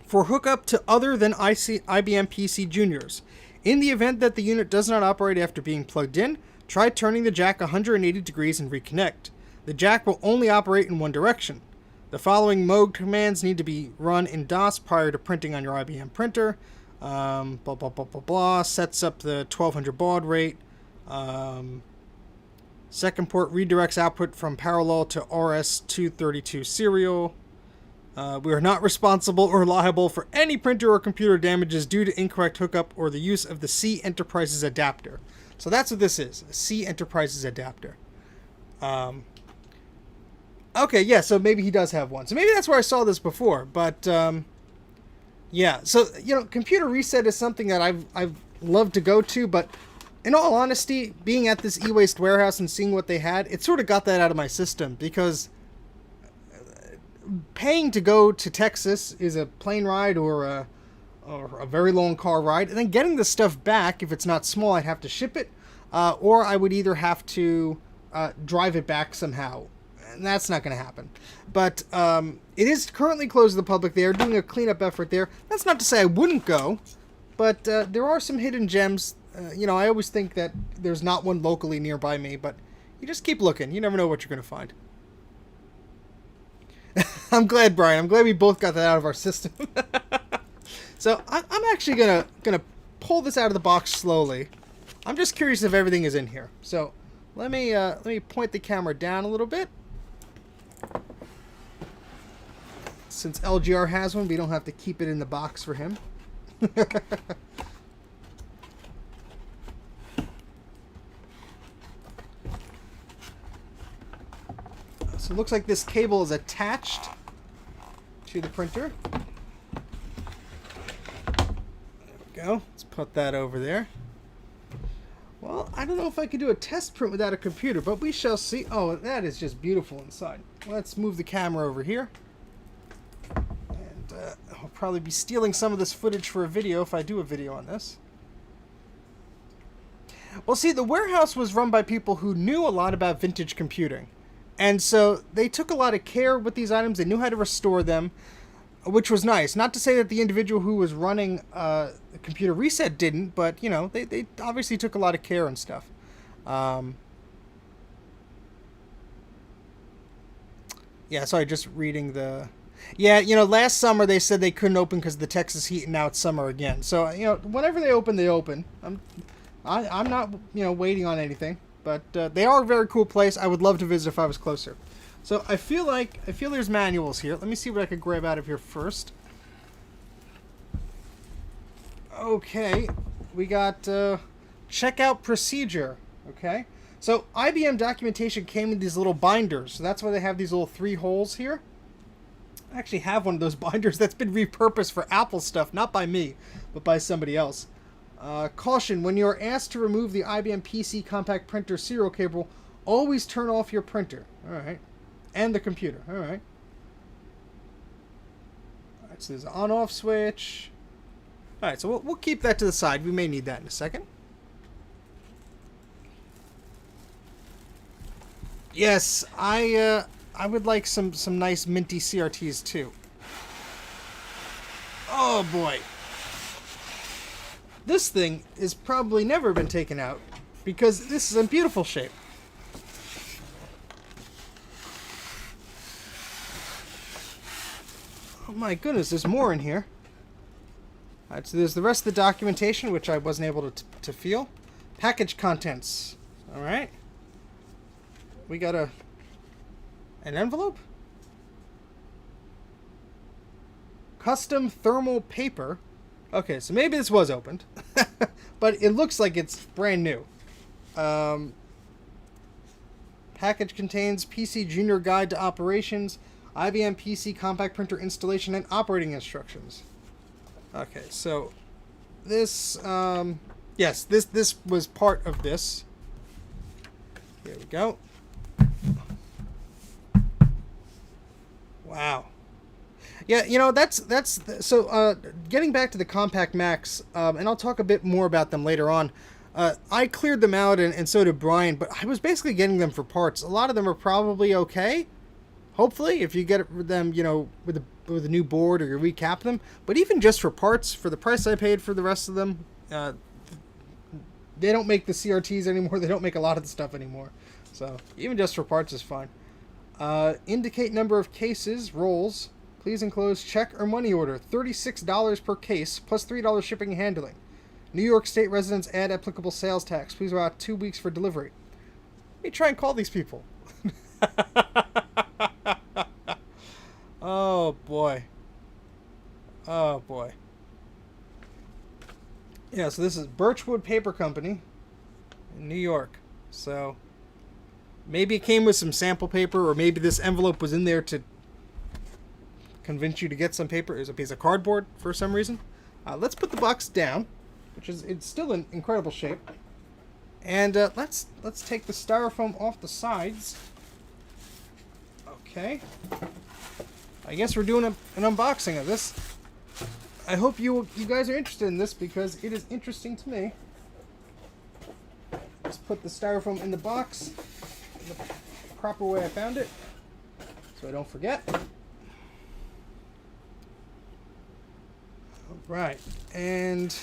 for hookup to other than IBM PC Juniors. In the event that the unit does not operate after being plugged in, try turning the jack 180 degrees and reconnect. The jack will only operate in one direction. The following mode commands need to be run in DOS prior to printing on your IBM printer. Blah, blah, blah, blah, blah. Sets up the 1200 baud rate. Second port redirects output from parallel to RS-232 serial. We are not responsible or liable for any printer or computer damages due to incorrect hookup or the use of the C Enterprises adapter. So that's what this is, a C Enterprises adapter. Okay, yeah, so maybe he does have one. So maybe that's where I saw this before. But, yeah. So, you know, computer reset is something that I've loved to go to. But in all honesty, being at this eWaste warehouse and seeing what they had, it sort of got that out of my system. Because paying to go to Texas is a plane ride or a very long car ride. And then getting the stuff back, if it's not small, I'd have to ship it. Or I would either have to drive it back somehow. And that's not going to happen. But it is currently closed to the public. They are doing a cleanup effort there. That's not to say I wouldn't go. But there are some hidden gems. You know, I always think that there's not one locally nearby me. But you just keep looking. You never know what you're going to find. I'm glad, Brian. I'm glad we both got that out of our system. So I'm actually gonna pull this out of the box slowly. I'm just curious if everything is in here. So let me point the camera down a little bit. Since LGR has one, we don't have to keep it in the box for him. So it looks like this cable is attached to the printer. There we go. Let's put that over there. Well, I don't know if I could do a test print without a computer, but we shall see. Oh, that is just beautiful inside. Let's move the camera over here. And I'll probably be stealing some of this footage for a video if I do a video on this. Well, see, the warehouse was run by people who knew a lot about vintage computing. And so they took a lot of care with these items. They knew how to restore them, which was nice. Not to say that the individual who was running the computer reset didn't, but, you know, they obviously took a lot of care and stuff. Yeah, sorry, just reading the... Yeah, you know, last summer they said they couldn't open because of the Texas heat, and now it's summer again. So, you know, whenever they open, they open. I'm not, you know, waiting on anything. But they are a very cool place. I would love to visit if I was closer. So I feel there's manuals here. Let me see what I could grab out of here first. Okay, we got checkout procedure. Okay, so IBM documentation came in these little binders. So that's why they have these little 3 holes here. I actually have one of those binders that's been repurposed for Apple stuff, not by me, but by somebody else. Caution, when you're asked to remove the IBM PC compact printer serial cable, always turn off your printer. All right. And the computer. All right. All right, so there's an on-off switch. All right, so we'll keep that to the side. We may need that in a second. Yes, I would like some nice minty CRTs too. Oh boy. This thing has probably never been taken out because this is in beautiful shape. Oh my goodness, there's more in here. Alright, so there's the rest of the documentation, which I wasn't able to feel. Package contents. Alright. We got an envelope? Custom thermal paper. Okay, so maybe this was opened. But it looks like it's brand new. Package contains PC Junior Guide to Operations, IBM PC Compact Printer Installation, and Operating Instructions. Okay, so this, yes, this was part of this. Here we go. Wow. Yeah, you know, that's so getting back to the compact Macs, and I'll talk a bit more about them later on. I cleared them out, and so did Brian, but I was basically getting them for parts. A lot of them are probably okay, hopefully, if you get them, you know, with a new board or you recap them. But even just for parts, for the price I paid for the rest of them, they don't make the CRTs anymore. They don't make a lot of the stuff anymore. So even just for parts is fine. Indicate number of cases, rolls. Please enclose check or money order. $36 per case, plus $3 shipping and handling. New York State residents add applicable sales tax. Please allow 2 weeks for delivery. Let me try and call these people. Oh, boy. Oh, boy. Yeah, so this is Birchwood Paper Company in New York. So maybe it came with some sample paper, or maybe this envelope was in there to convince you to get some paper. There's a piece of cardboard for some reason. Let's put the box down, which is it's still in incredible shape. And let's take the styrofoam off the sides. Okay. I guess we're doing an unboxing of this. I hope you guys are interested in this because it is interesting to me. Let's put the styrofoam in the box in the proper way I found it, so I don't forget. Right, and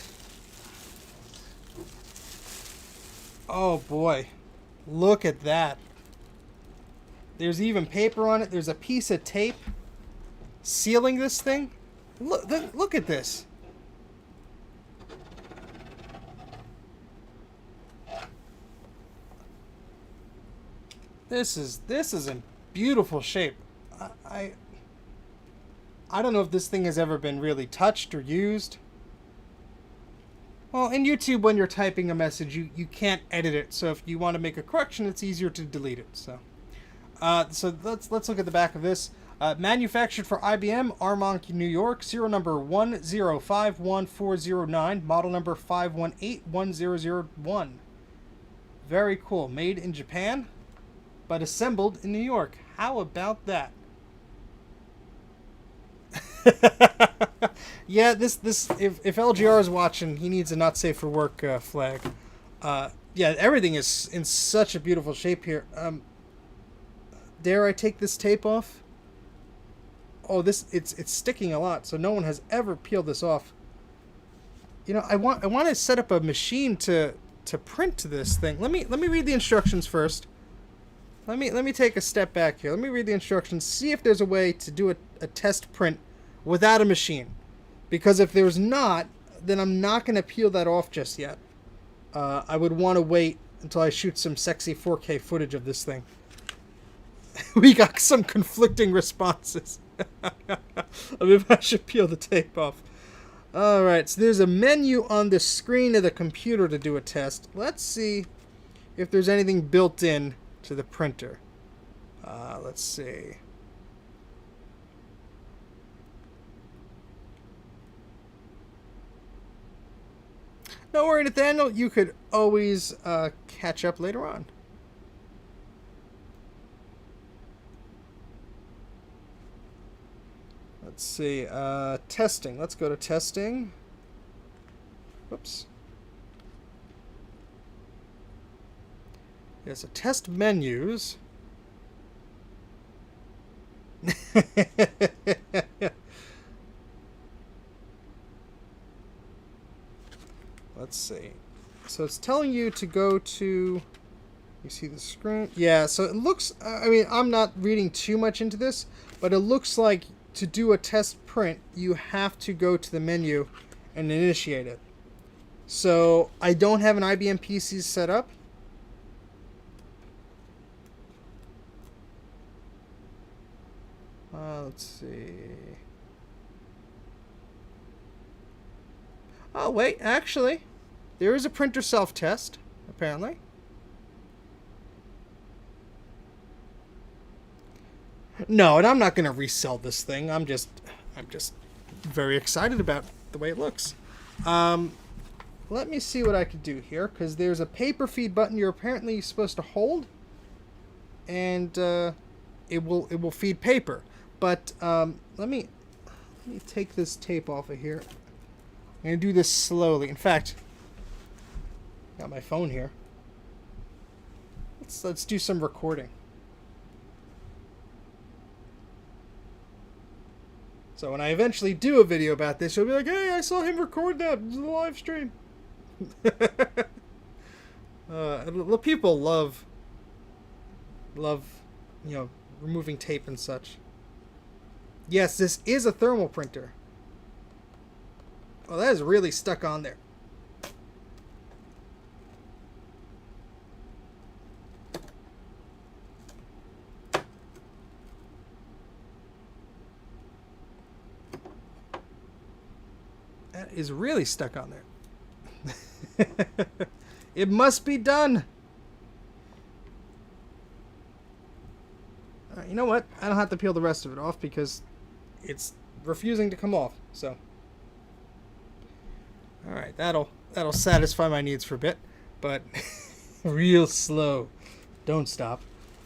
oh boy, look at that. There's even paper on it. There's a piece of tape sealing this thing. Look at this. This is in beautiful shape. I don't know if this thing has ever been really touched or used. Well, in YouTube, when you're typing a message, you can't edit it. So if you want to make a correction, it's easier to delete it. So let's look at the back of this. Manufactured for IBM, Armonk, New York. Serial number 1051409. Model number 5181001. Very cool. Made in Japan, but assembled in New York. How about that? Yeah, this if LGR is watching, he needs a not safe for work flag. Yeah, everything is in such a beautiful shape here. Dare I take this tape off? Oh, it's sticking a lot, so no one has ever peeled this off. You know, I want to set up a machine to print this thing. Let me read the instructions first. Let me take a step back here. Let me read the instructions. See if there's a way to do a test print without a machine. Because if there's not, then I'm not going to peel that off just yet. I would want to wait until I shoot some sexy 4K footage of this thing. We got some conflicting responses. Maybe I should peel the tape off. Alright, so there's a menu on the screen of the computer to do a test. Let's see if there's anything built in to the printer. Let's see. Don't worry, Nathaniel, you could always catch up later on. Let's see, testing. Let's go to testing. Whoops. Yeah, so test menus. Let's see. So it's telling you to go to... You see the screen? Yeah, so it looks... I mean, I'm not reading too much into this, but it looks like to do a test print, you have to go to the menu and initiate it. So I don't have an IBM PC set up. Let's see. Oh, wait, actually, there is a printer self-test, apparently. No, and I'm not going to resell this thing. I'm just very excited about the way it looks. Let me see what I could do here, because there's a paper feed button you're apparently supposed to hold, and it will feed paper. But let me take this tape off of here. I'm going to do this slowly. In fact, got my phone here. Let's do some recording. So when I eventually do a video about this, you'll be like, hey, I saw him record that. It was a live stream. People love, removing tape and such. Yes, this is a thermal printer. Oh, that is really stuck on there. That is really stuck on there. It must be done. You know what? I don't have to peel the rest of it off because it's refusing to come off. So, all right, that'll satisfy my needs for a bit, but real slow. Don't stop.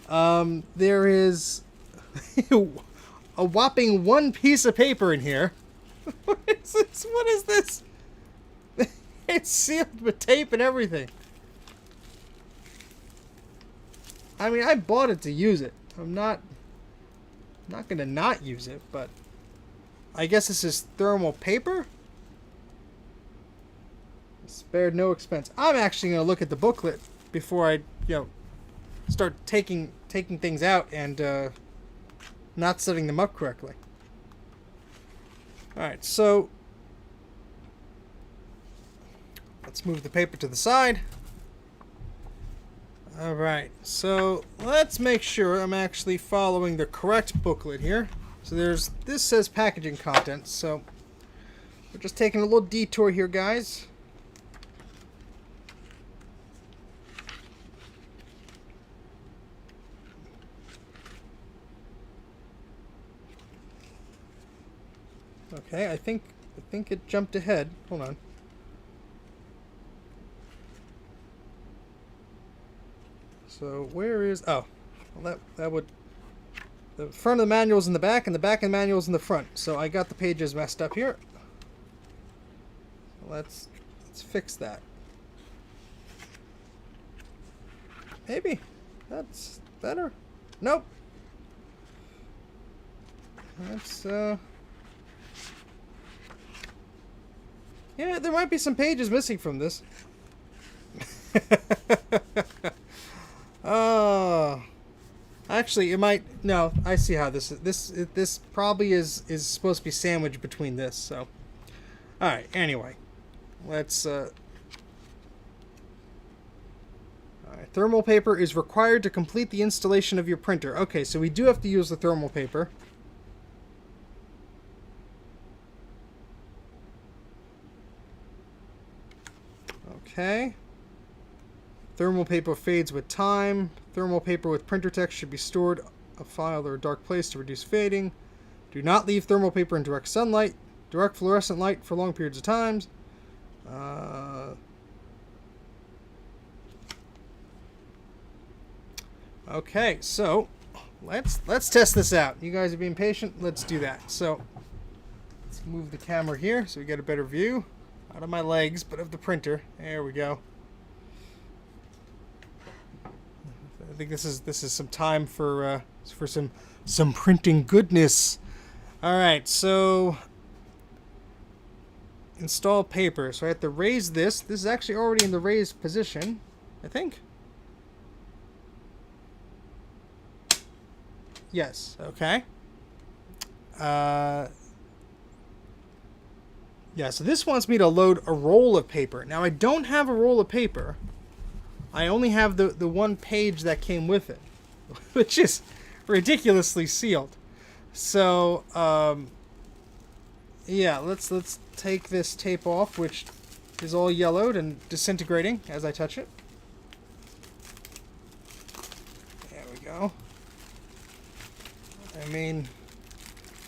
There is a whopping one piece of paper in here. What is this? What is this? It's sealed with tape and everything. I mean, I bought it to use it. I'm not gonna not use it, but I guess this is thermal paper. Spared no expense. I'm actually gonna look at the booklet before I, start taking things out and not setting them up correctly. All right, so let's move the paper to the side. All right, so let's make sure I'm actually following the correct booklet here. So this says packaging contents, so we're just taking a little detour here, guys. Okay, I think it jumped ahead. Hold on. So where is... Oh, well that would... The front of the manual's in the back, and the back of the manual's in the front. So I got the pages messed up here. Let's fix that. Maybe that's better. Nope. That's yeah, there might be some pages missing from this. Oh, actually, it might. No, I see how this is. This probably is supposed to be sandwiched between this. So, all right. Anyway, let's. All All right, thermal paper is required to complete the installation of your printer. Okay, so we do have to use the thermal paper. Okay. Thermal paper fades with time. Thermal paper with printer text should be stored a file or a dark place to reduce fading. Do not leave thermal paper in direct sunlight, direct fluorescent light for long periods of time. Okay, so let's test this out. You guys are being patient. Let's do that. So let's move the camera here so we get a better view. Not of my legs, but of the printer. There we go. I think this is some time for some printing goodness. All right, so install paper. So I have to raise this. This is actually already in the raised position, I think. Yes. Okay. Yeah, so this wants me to load a roll of paper. Now, I don't have a roll of paper. I only have the one page that came with it, which is ridiculously sealed. So, yeah, let's take this tape off, which is all yellowed and disintegrating as I touch it. There we go. I mean,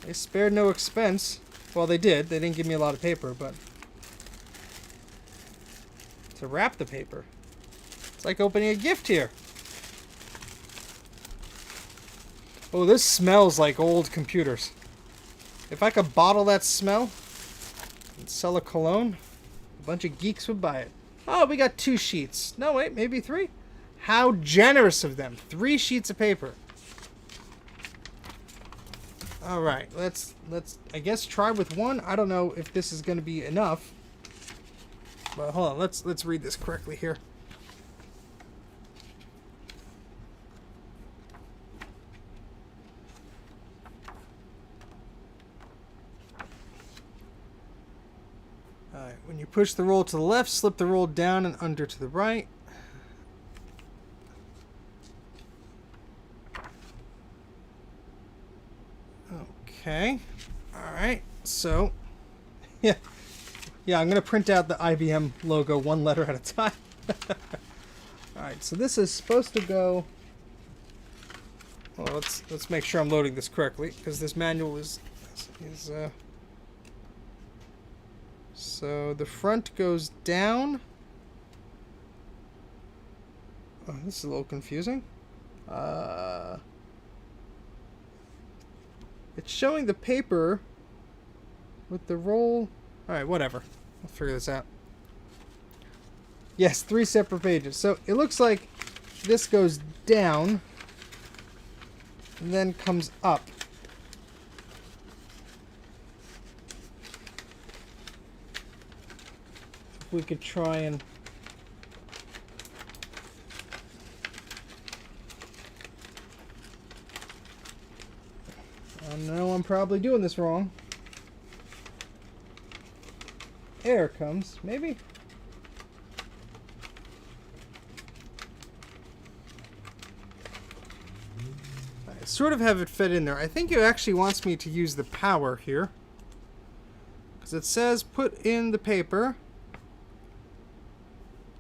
they spared no expense. Well, they did. They didn't give me a lot of paper, but to wrap the paper, it's like opening a gift here. Oh, this smells like old computers. If I could bottle that smell and sell a cologne, a bunch of geeks would buy it. Oh, we got 2 sheets. No, wait, maybe 3? How generous of them. 3 sheets of paper. All right, let's I guess try with 1. I don't know if this is going to be enough. But hold on, let's read this correctly here. All right, when you push the roll to the left, slip the roll down and under to the right. Okay. All right. So, yeah, I'm gonna print out the IBM logo 1 letter at a time. All right. So this is supposed to go. Well, let's make sure I'm loading this correctly because this manual is. So the front goes down. Oh, this is a little confusing. It's showing the paper with the roll. Alright, whatever. I'll figure this out. Yes, 3 separate pages. So it looks like this goes down and then comes up. If we could try and... I know I'm probably doing this wrong. Air comes, maybe? I sort of have it fit in there. I think it actually wants me to use the power here. Because it says put in the paper.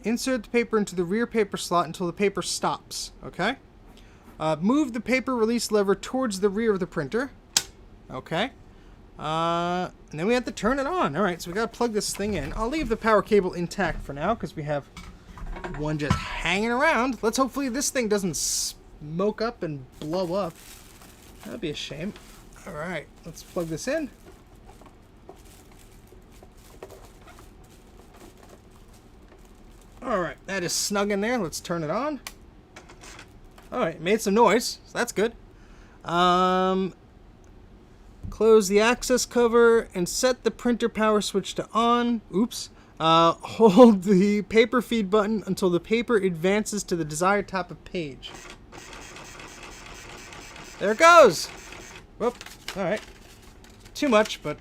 Insert the paper into the rear paper slot until the paper stops. Okay? Move the paper release lever towards the rear of the printer. Okay. And then we have to turn it on. Alright, so we gotta plug this thing in. I'll leave the power cable intact for now, because we have one just hanging around. Let's hopefully this thing doesn't smoke up and blow up. That'd be a shame. Alright, let's plug this in. Alright, that is snug in there. Let's turn it on. Alright, made some noise, so that's good. Close the access cover and set the printer power switch to on. Oops. Hold the paper feed button until the paper advances to the desired type of page. There it goes! Whoop. Alright. Too much, but...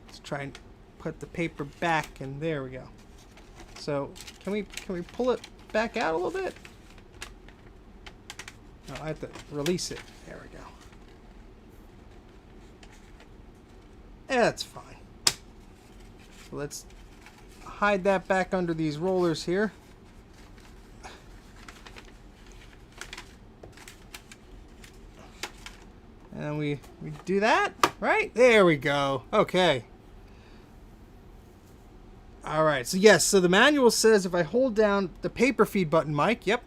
let's try and put the paper back, and there we go. So can we pull it back out a little bit? No, I have to release it. There we go. That's fine. So let's hide that back under these rollers here. And we do that, right? There we go. Okay. All right. So yes, so the manual says if I hold down the paper feed button, Mike, yep,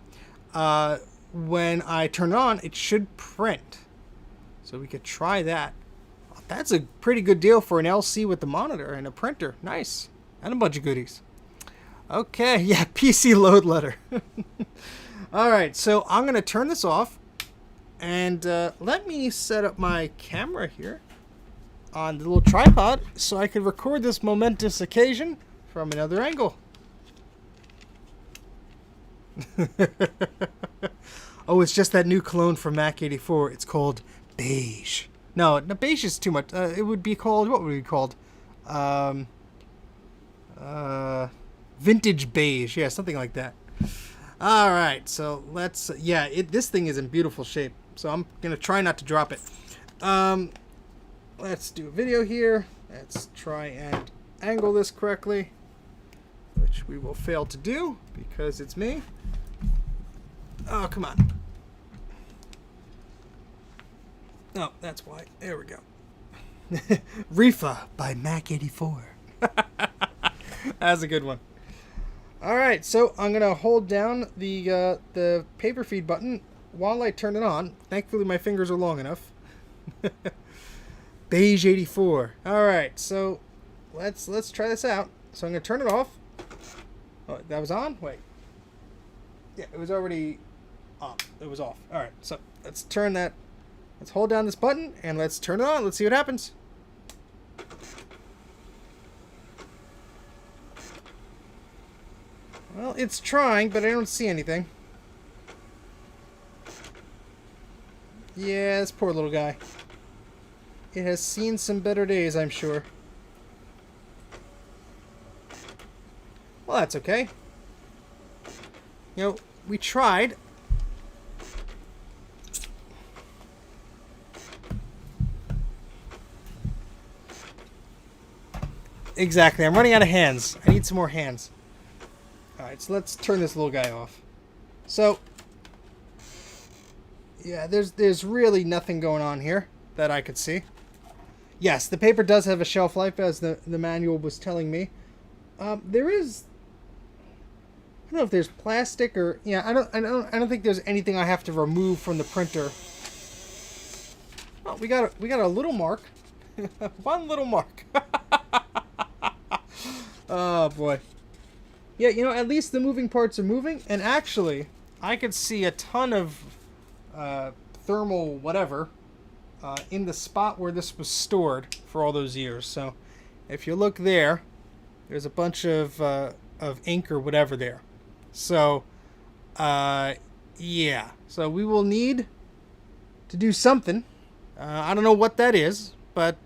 when I turn it on, it should print. So we could try that. That's a pretty good deal for an LC with the monitor and a printer. Nice. And a bunch of goodies. Okay, yeah, PC load letter. All right, so I'm going to turn this off. And let me set up my camera here on the little tripod so I can record this momentous occasion from another angle. Oh, it's just that new cologne from Mac84. It's called Beige. No, beige is too much. It would be called, what would it be called? Vintage beige. Yeah, something like that. All right, so let's, yeah, this thing is in beautiful shape. So I'm going to try not to drop it. Let's do a video here. Let's try and angle this correctly, which we will fail to do because it's me. Oh, come on. Oh, that's why. There we go. Reefa by Mac84. That's a good one. All right, so I'm going to hold down the paper feed button while I turn it on. Thankfully, my fingers are long enough. Beige 84. All right, so let's try this out. So I'm going to turn it off. Oh, that was on? Wait. Yeah, it was already off. It was off. All right, so let's turn that. Let's hold down this button, and let's turn it on. Let's see what happens. Well, it's trying, but I don't see anything. Yeah, this poor little guy. It has seen some better days, I'm sure. Well, that's okay. You know, we tried. Exactly, I'm running out of hands. I need some more hands. Alright, so let's turn this little guy off. So, yeah, there's really nothing going on here that I could see. Yes, the paper does have a shelf life, as the manual was telling me. There is, I don't know if there's plastic or, yeah, I don't think there's anything I have to remove from the printer. Oh, we got a little mark. One little mark. Oh boy. Yeah, you know, at least the moving parts are moving, and actually, I could see a ton of thermal whatever in the spot where this was stored for all those years. So, if you look there, there's a bunch of ink or whatever there. So, yeah. So we will need to do something. I don't know what that is, but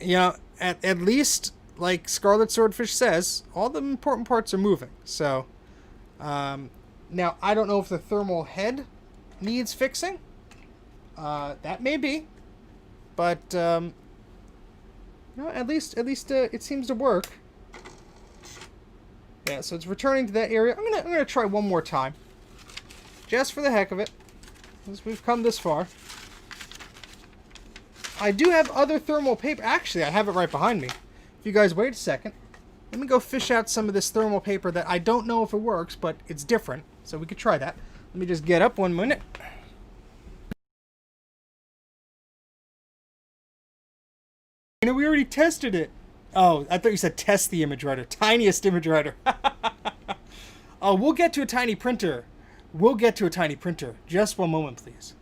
you know, at least, like Scarlet Swordfish says, all the important parts are moving. So, now I don't know if the thermal head needs fixing. That may be, but you know, at least it seems to work. Yeah, so it's returning to that area. I'm gonna try one more time, just for the heck of it, since we've come this far. I do have other thermal paper. Actually, I have it right behind me. If you guys wait a second, let me go fish out some of this thermal paper that I don't know if it works, but it's different, so we could try that. Let me just get up 1 minute. You know, we already tested it. Oh, I thought you said test the image writer. Tiniest image writer. Oh, we'll get to a tiny printer. We'll get to a tiny printer. Just 1 moment, please.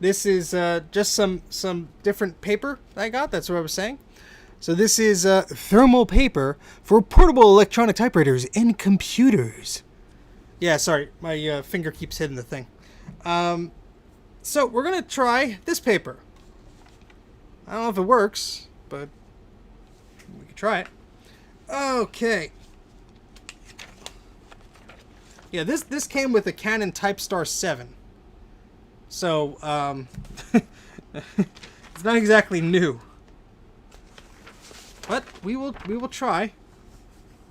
This is just some different paper I got. That's what I was saying. So this is thermal paper for portable electronic typewriters and computers. Yeah, sorry, my finger keeps hitting the thing. So we're gonna try this paper. I don't know if it works, but we can try it. Okay. Yeah, this came with a Canon TypeStar 7. So, it's not exactly new. But we will try.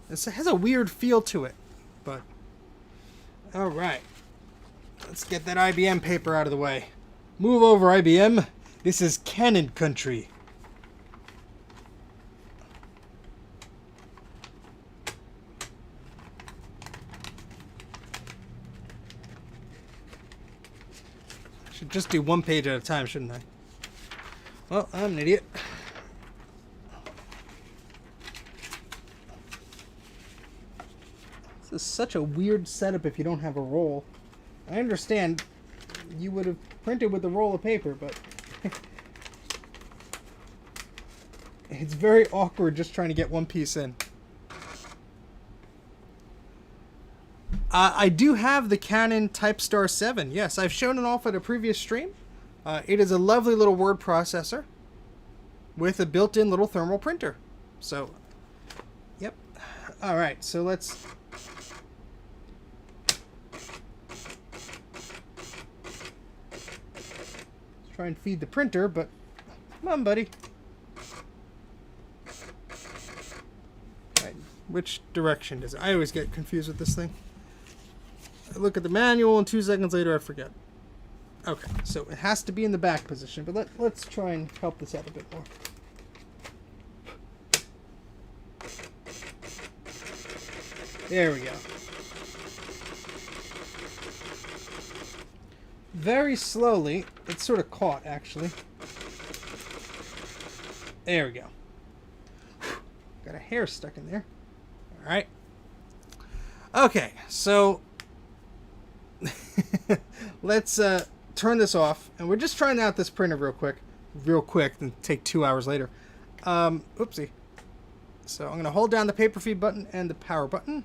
This has a weird feel to it, but all right. Let's get that IBM paper out of the way. Move over, IBM. This is Canon country. Should just do one page at a time, shouldn't I? Well, I'm an idiot. This is such a weird setup if you don't have a roll. I understand you would have printed with a roll of paper, but it's very awkward just trying to get one piece in. I do have the Canon TypeStar 7. Yes, I've shown it off at a previous stream. It is a lovely little word processor with a built-in little thermal printer. So, yep. All right, so let's try and feed the printer, but come on, buddy. All right, which direction does it? I always get confused with this thing. I look at the manual and 2 seconds later I forget. Okay, so it has to be in the back position, but let's try and help this out a bit more. There we go. Very slowly, it's sort of caught actually. There we go. Got a hair stuck in there. Alright. Okay, so let's turn this off, and we're just trying out this printer real quick, and take 2 hours later. Oopsie. So I'm gonna hold down the paper feed button and the power button.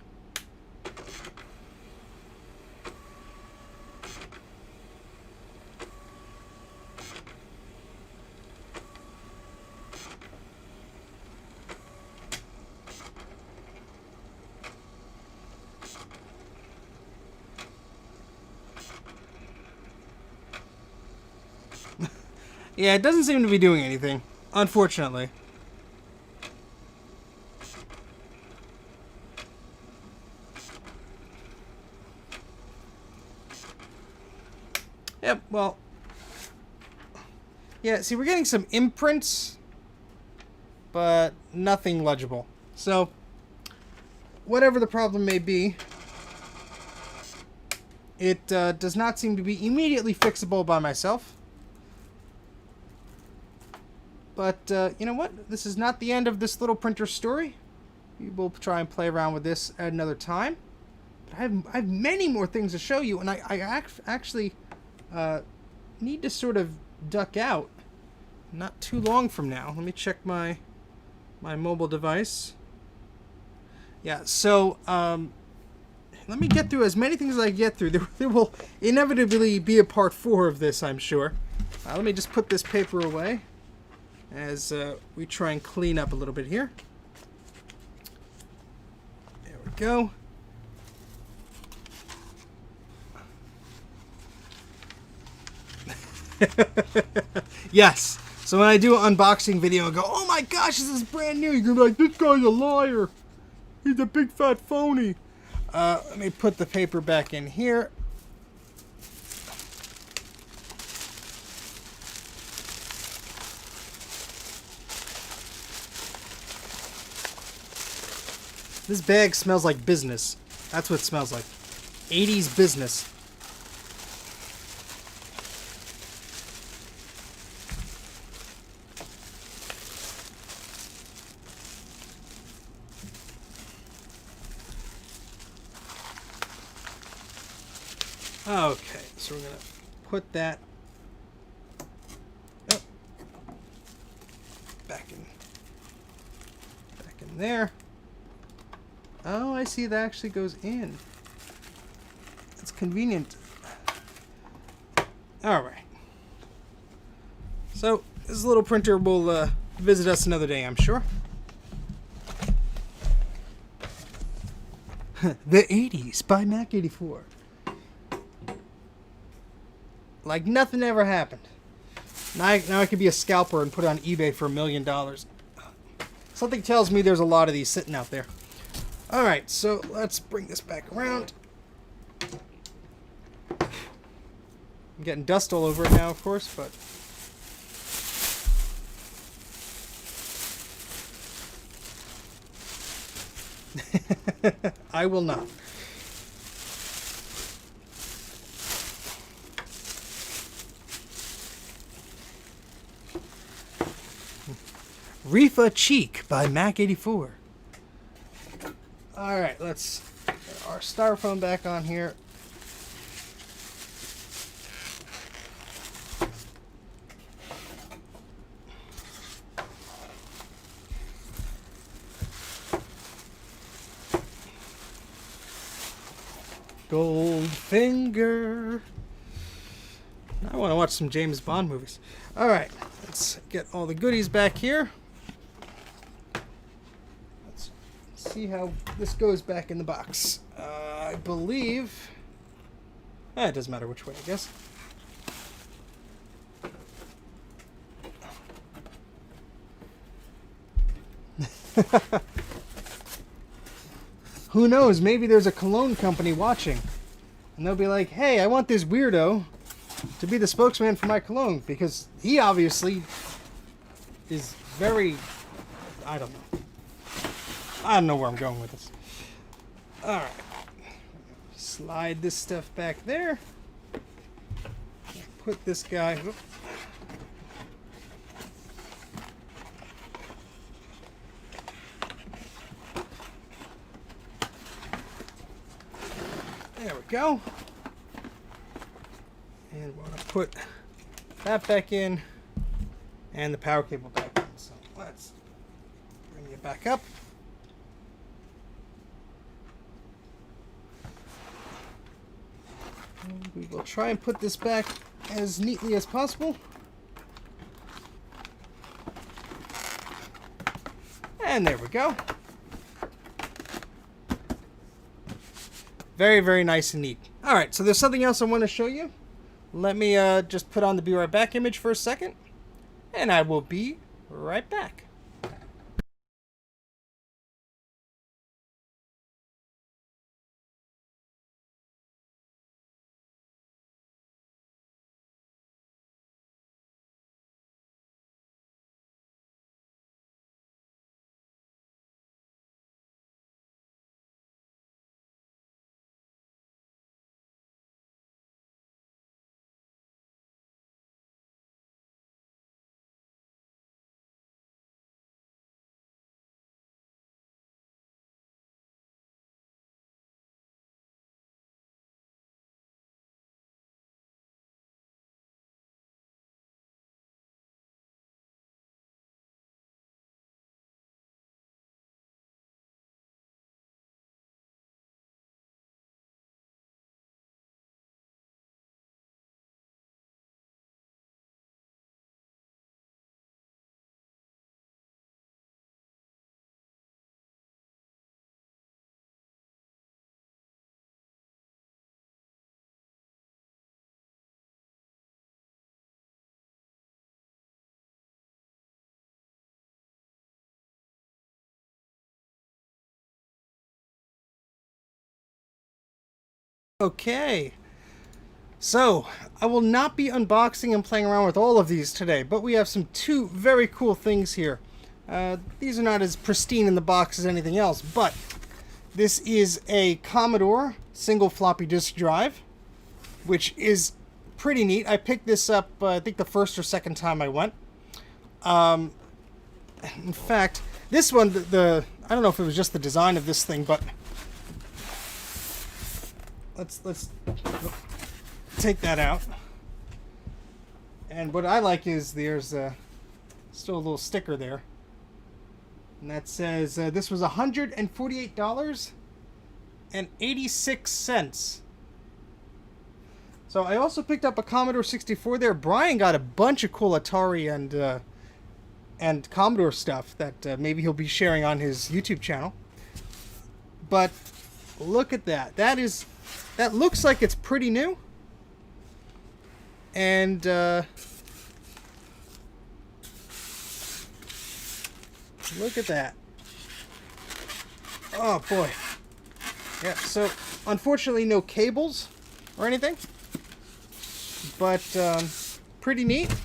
Yeah, it doesn't seem to be doing anything, unfortunately. Yep, well. Yeah, see, we're getting some imprints, but nothing legible. So, whatever the problem may be, it does not seem to be immediately fixable by myself. But, you know what? This is not the end of this little printer story. We will try and play around with this at another time. But I have many more things to show you, and I actually need to sort of duck out not too long from now. Let me check my mobile device. Yeah, so let me get through as many things as I get through. There will inevitably be a part 4 of this, I'm sure. Let me just put this paper away as we try and clean up a little bit here. There we go. Yes. So when I do an unboxing video and go, oh my gosh, this is brand new, you're gonna be like, this guy's a liar. He's a big fat phony. Let me put the paper back in here. This bag smells like business. That's what it smells like. 80s business. Okay, so we're going to put that in there. Oh, I see, that actually goes in. It's convenient. Alright. So, this little printer will visit us another day, I'm sure. The 80s by Mac84. Like nothing ever happened. Now I could be a scalper and put it on eBay for $1 million. Something tells me there's a lot of these sitting out there. Alright, so let's bring this back around. I'm getting dust all over it now, of course, but... I will not. Reefa Cheek by Mac84. Alright, let's get our styrofoam back on here. Goldfinger. I want to watch some James Bond movies. Alright, let's get all the goodies back here. Let's see how this goes back in the box. I believe... it doesn't matter which way, I guess. Who knows? Maybe there's a cologne company watching. And they'll be like, hey, I want this weirdo to be the spokesman for my cologne. Because he obviously is very... I don't know. I don't know where I'm going with this. Alright. Slide this stuff back there. Put this guy... There we go. And we're going to put that back in and the power cable back in. So let's bring it back up. And we will try and put this back as neatly as possible. And there we go. Very, very nice and neat. Alright, so there's something else I want to show you. Let me just put on the Be Right Back image for a second. And I will be right back. Okay, so I will not be unboxing and playing around with all of these today, but we have two very cool things here. These are not as pristine in the box as anything else, but this is a Commodore single floppy disk drive, which is pretty neat. I picked this up, I think the first or second time I went. In fact, this one, I don't know if it was just the design of this thing, but let's take that out. And what I like is there's still a little sticker there. And that says this was $148.86. So I also picked up a Commodore 64 there. Brian got a bunch of cool Atari and Commodore stuff that maybe he'll be sharing on his YouTube channel. But look at that. That looks like it's pretty new. And look at that. Oh boy. Yeah, so unfortunately no cables or anything. But pretty neat.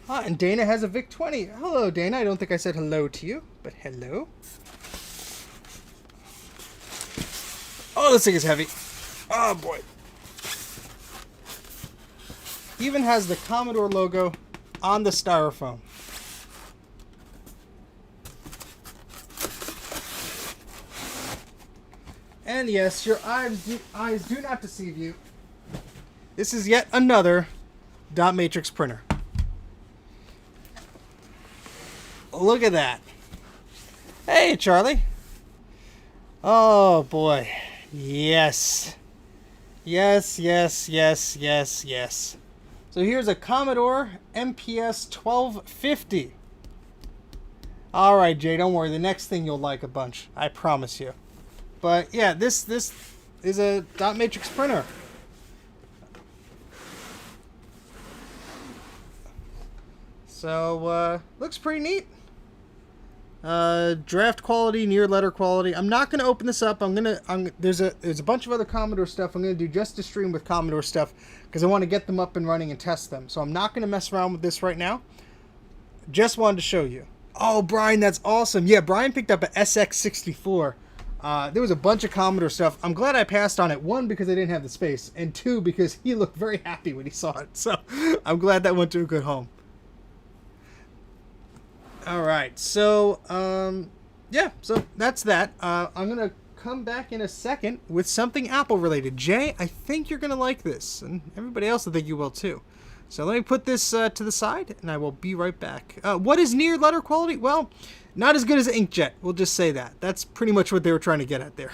Ah, and Dana has a VIC-20. Hello, Dana. I don't think I said hello to you, but hello. Oh, this thing is heavy. Oh, boy. Even has the Commodore logo on the styrofoam. And yes, your eyes do not deceive you. This is yet another dot matrix printer. Look at that. Hey, Charlie. Oh, boy. Yes. Yes, yes, yes, yes, yes. So here's a Commodore MPS 1250. All right, Jay, don't worry. The next thing you'll like a bunch. I promise you. But yeah, this is a dot matrix printer. So looks pretty neat. Draft quality, near letter quality. I'm not gonna open this up. There's a bunch of other Commodore stuff I'm gonna do just to stream with Commodore stuff because I want to get them up and running and test them. So I'm not gonna mess around with this right now. Just wanted to show you. Oh, Brian, that's awesome. Yeah, Brian picked up a SX64. There was a bunch of Commodore stuff. I'm glad I passed on it. One, because I didn't have the space, and two, because he looked very happy when he saw it. So I'm glad that went to a good home. All right, so yeah, so that's that. I'm gonna come back in a second with something Apple related. Jay, I think you're gonna like this, and everybody else I think you will too. So let me put this to the side, and I will be right back. What is near letter quality? Well, not as good as inkjet. We'll just say that. That's pretty much what they were trying to get at there.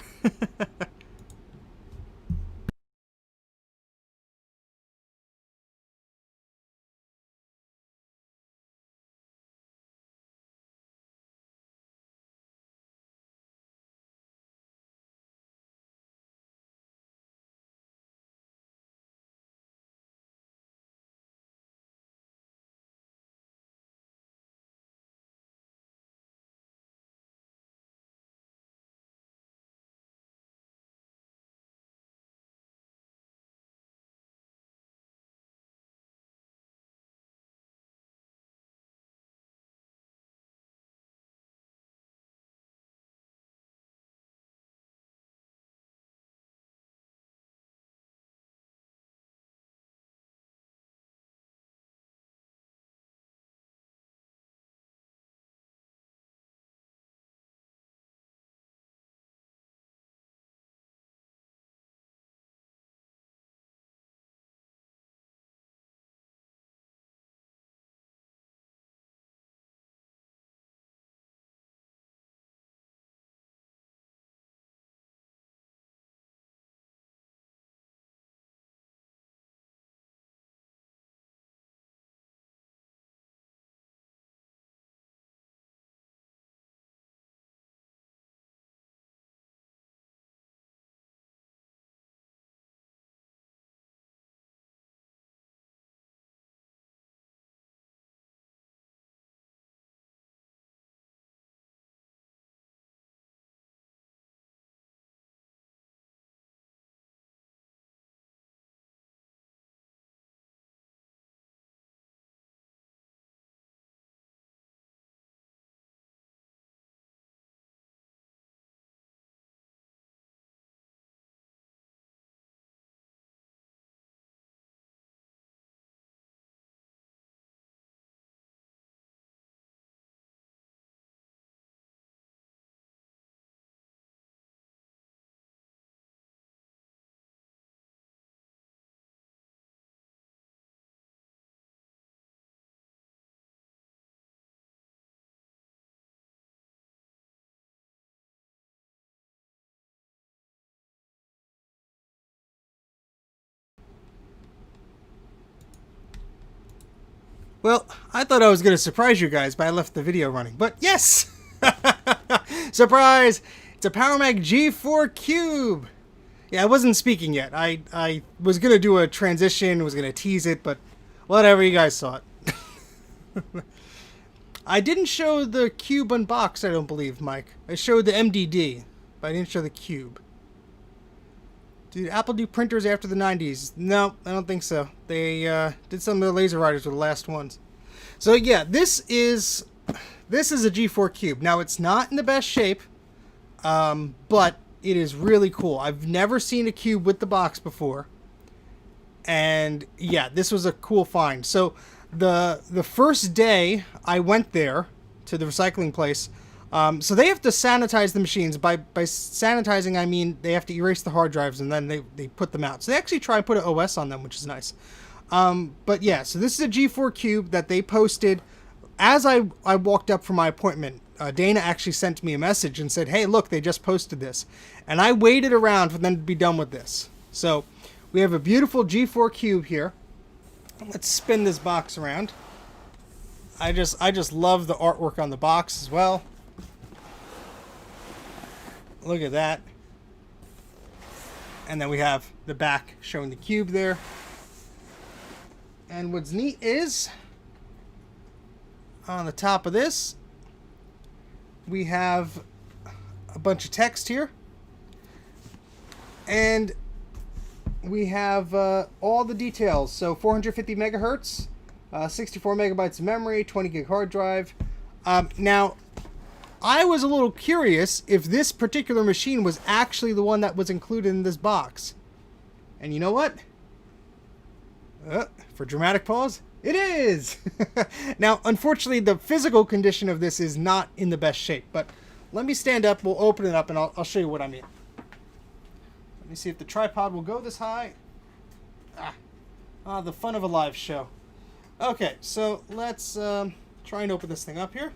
Well, I thought I was going to surprise you guys, but I left the video running. But yes! Surprise! It's a Power Mac G4 Cube! Yeah, I wasn't speaking yet. I was going to do a transition, was going to tease it, but whatever, you guys saw it. I didn't show the Cube unboxed, I don't believe, Mike. I showed the MDD, but I didn't show the Cube. Did Apple do printers after the 90s? No, I don't think so. They did some of the laser writers were the last ones. So yeah, this is a G4 Cube. Now it's not in the best shape, but it is really cool. I've never seen a cube with the box before, and yeah, this was a cool find. So the first day I went there to the recycling place. So they have to sanitize the machines. By sanitizing, I mean they have to erase the hard drives and then they put them out. So they actually try to put an OS on them, which is nice. But yeah, so this is a G4 Cube that they posted. As I walked up for my appointment, Dana actually sent me a message and said, hey, look, they just posted this. And I waited around for them to be done with this. So we have a beautiful G4 Cube here. Let's spin this box around. I just love the artwork on the box as well. Look at that. And then we have the back showing the cube there. And what's neat is, on the top of this, we have a bunch of text here. And we have all the details. So 450 megahertz, 64 megabytes of memory, 20 gig hard drive. Now, I was a little curious if this particular machine was actually the one that was included in this box. And you know what? For dramatic pause, it is! Now, unfortunately, the physical condition of this is not in the best shape. But let me stand up, we'll open it up, and I'll show you what I mean. Let me see if the tripod will go this high. The fun of a live show. Okay, so let's try and open this thing up here.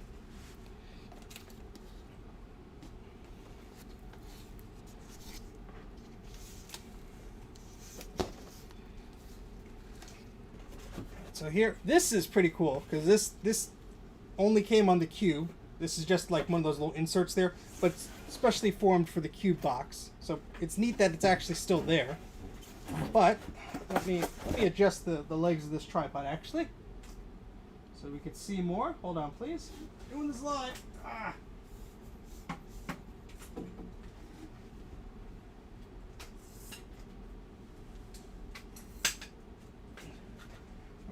So here, this is pretty cool because this only came on the Cube. This is just like one of those little inserts there, but it's specially formed for the Cube box. So it's neat that it's actually still there. But let me adjust the legs of this tripod actually, so we can see more. Hold on, please. Doing this live.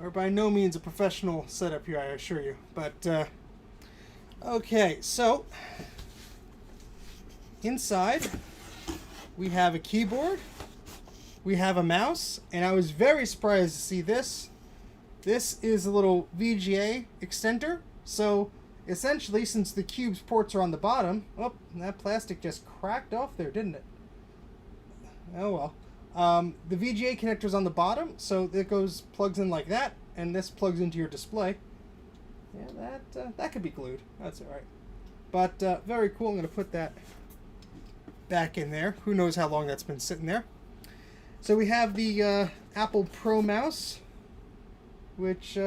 We're by no means a professional setup here, I assure you. But, okay, so inside we have a keyboard, we have a mouse, and I was very surprised to see this. This is a little Vga Extender. So essentially, since the Cube's ports are on the bottom, oh, that plastic just cracked off there, didn't it? Oh well. The VGA connector's on the bottom, so it plugs in like that, and this plugs into your display. Yeah, that could be glued. That's all right. But very cool. I'm going to put that back in there. Who knows how long that's been sitting there. So we have the Apple Pro mouse, which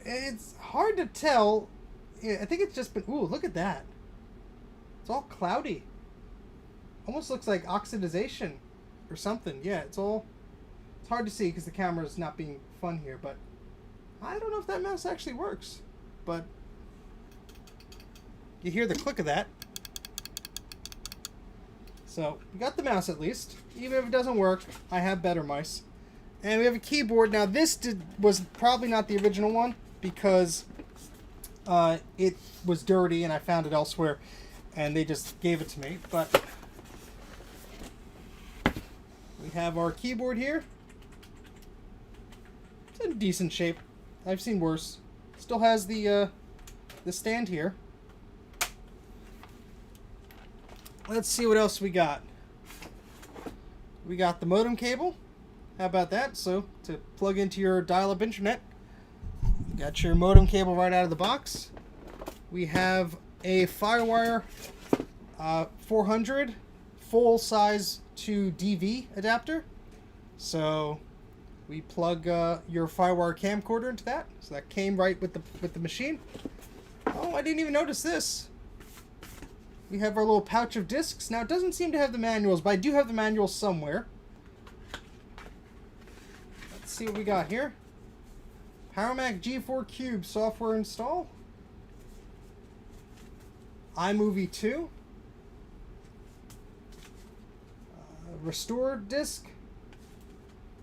it's hard to tell. Yeah, I think it's just been. Ooh, look at that. It's all cloudy. Almost looks like oxidization or something. Yeah, it's hard to see because the camera's not being fun here, but I don't know if that mouse actually works. But you hear the click of that. So we got the mouse at least. Even if it doesn't work, I have better mice. And we have a keyboard. Now this was probably not the original one because it was dirty and I found it elsewhere and they just gave it to me. But we have our keyboard here. It's in decent shape. I've seen worse. Still has the stand here. Let's see what else we got. We got the modem cable. How about that? So to plug into your dial-up internet, you got your modem cable right out of the box. We have a FireWire 400 full size to DV adapter. So We plug your Firewire camcorder into that, so that came right with the machine. Oh, I didn't even notice this. We have our little pouch of discs. Now, it doesn't seem to have the manuals, but I do have the manuals somewhere. Let's see what we got here. Mac G4 Cube software install. iMovie 2. Restore disk.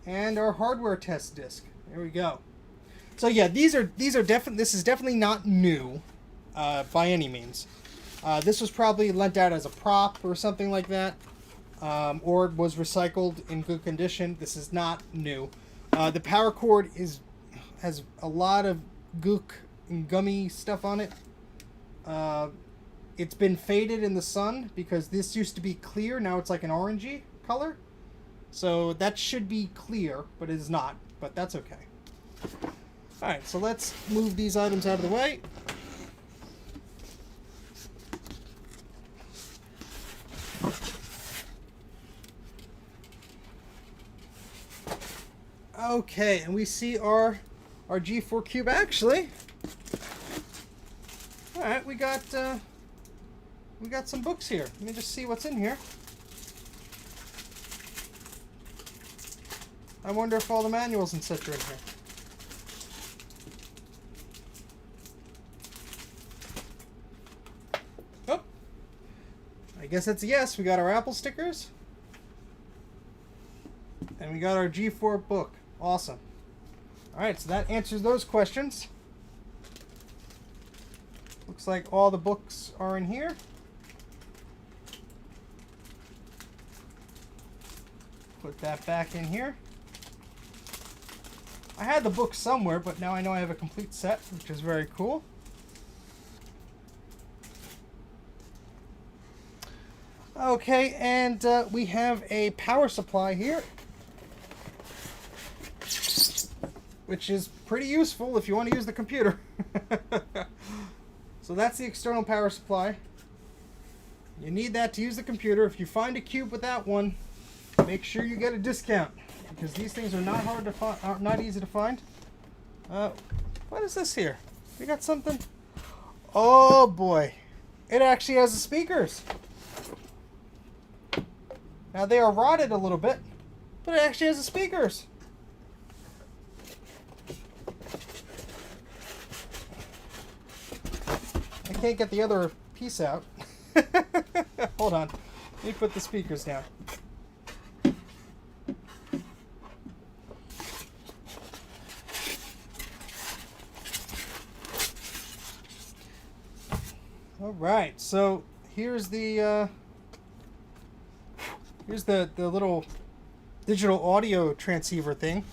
And our hardware test disk. There we go. So yeah, these are definitely, this is definitely not new by any means. This was probably lent out as a prop or something like that, or was recycled in good condition. This is not new. The power cord has a lot of gook and gummy stuff on it. It's been faded in the sun because this used to be clear. Now it's like an orangey color. So that should be clear, but it is not. But that's okay. Alright, so let's move these items out of the way. Okay, and we see our G4 Cube actually. Alright, we got some books here. Let me just see what's in here. I wonder if all the manuals and such are in here. Oh, I guess that's a yes. We got our Apple stickers. And we got our G4 book. Awesome. Alright, so that answers those questions. Looks like all the books are in here. Put that back in here. I had the book somewhere, but now I know I have a complete set, which is very cool. Okay, and we have a power supply here, which is pretty useful if you want to use the computer. So that's the external power supply. You need that to use the computer. If you find a cube without one, make sure you get a discount, because these things are not hard to find, not easy to find. What is this here? We got something. Oh boy, it actually has the speakers. Now they are rotted a little bit, but it actually has the speakers. I can't get the other piece out. Hold on, let me put the speakers down. All right, so here's the little digital audio transceiver thing,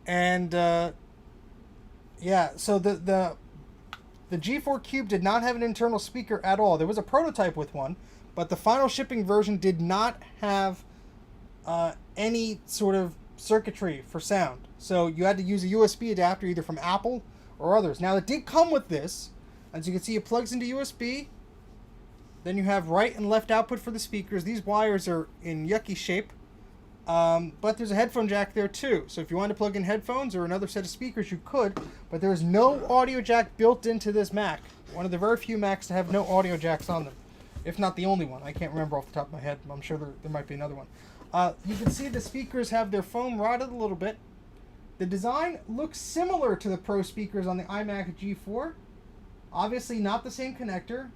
and yeah, so the G4 Cube did not have an internal speaker at all. There was a prototype with one, but the final shipping version did not have any sort of circuitry for sound. So you had to use a USB adapter either from Apple or others. Now it did come with this. As you can see, it plugs into USB. Then you have right and left output for the speakers. These wires are in yucky shape. But there's a headphone jack there too. So if you want to plug in headphones or another set of speakers, you could. But there is no audio jack built into this Mac. One of the very few Macs to have no audio jacks on them. If not the only one. I can't remember off the top of my head. I'm sure there might be another one. You can see the speakers have their foam rotted a little bit. The design looks similar to the Pro speakers on the Imac G4. Obviously not the same connector,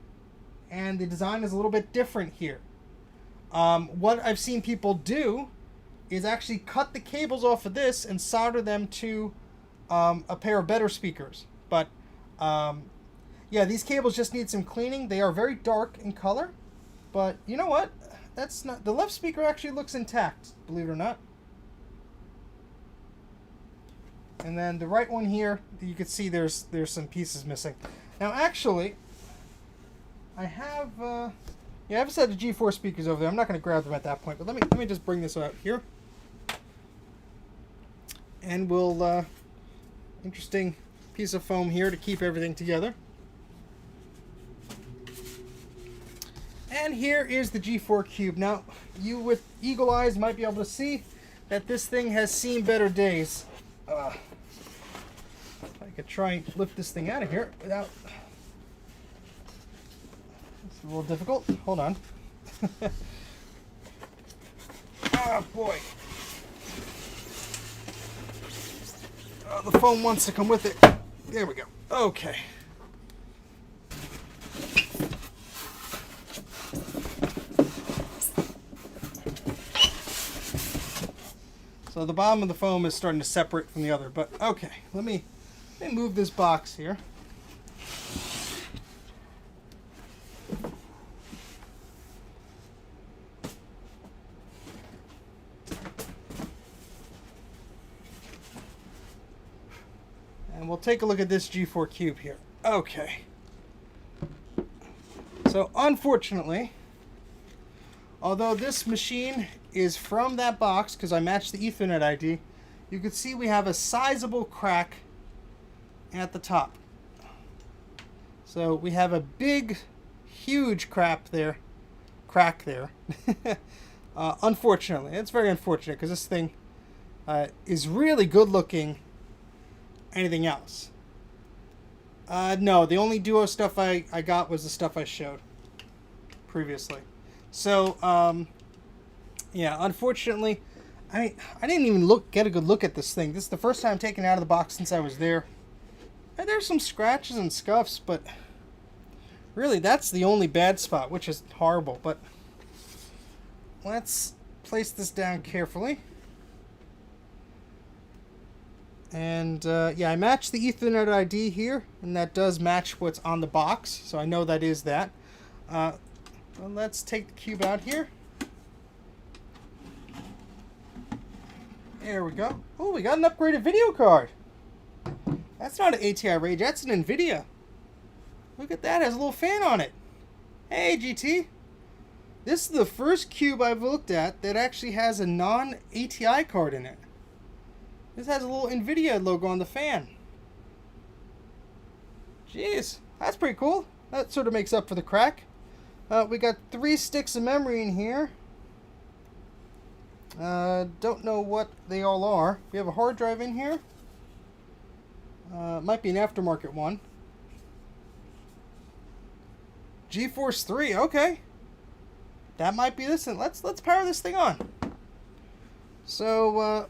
and the design is a little bit different here. What I've seen people do is actually cut the cables off of this and solder them to a pair of better speakers. But yeah, these cables just need some cleaning. They are very dark in color, but you know what? That's not, the left speaker actually looks intact, believe it or not. And then the right one here, you can see there's some pieces missing. Now, actually, I have I have a set of G4 speakers over there. I'm not going to grab them at that point, but let me just bring this out here, and we'll interesting piece of foam here to keep everything together. And here is the G4 Cube. Now, you with eagle eyes might be able to see that this thing has seen better days. If I could try and lift this thing out of here without... It's a little difficult. Hold on. Oh boy. Oh, the foam wants to come with it. There we go. Okay. So the bottom of the foam is starting to separate from the other, but okay. Let me move this box here. And we'll take a look at this G4 cube here. Okay. So unfortunately, although this machine is from that box, because I matched the Ethernet ID, you can see we have a sizable crack at the top. So we have a big, huge crack there. Unfortunately, it's very unfortunate because this thing is really good looking. Anything else? No, the only Duo stuff I got was the stuff I showed previously. So, yeah, unfortunately, I didn't even get a good look at this thing. This is the first time taking it out of the box since I was there. And there's some scratches and scuffs, but really that's the only bad spot, which is horrible. But let's place this down carefully. And yeah, I matched the Ethernet ID here, and that does match what's on the box, so I know that is that. Well, let's take the cube out here. There we go. Oh, we got an upgraded video card. That's not an ATI Rage, that's an NVIDIA. Look at that, it has a little fan on it. Hey, GT. This is the first cube I've looked at that actually has a non-ATI card in it. This has a little NVIDIA logo on the fan. Jeez, that's pretty cool. That sort of makes up for the crack. We got 3 sticks of memory in here. Don't know what they all are. We have a hard drive in here. Might be an aftermarket one. GeForce 3, okay. That might be this, and let's power this thing on. So,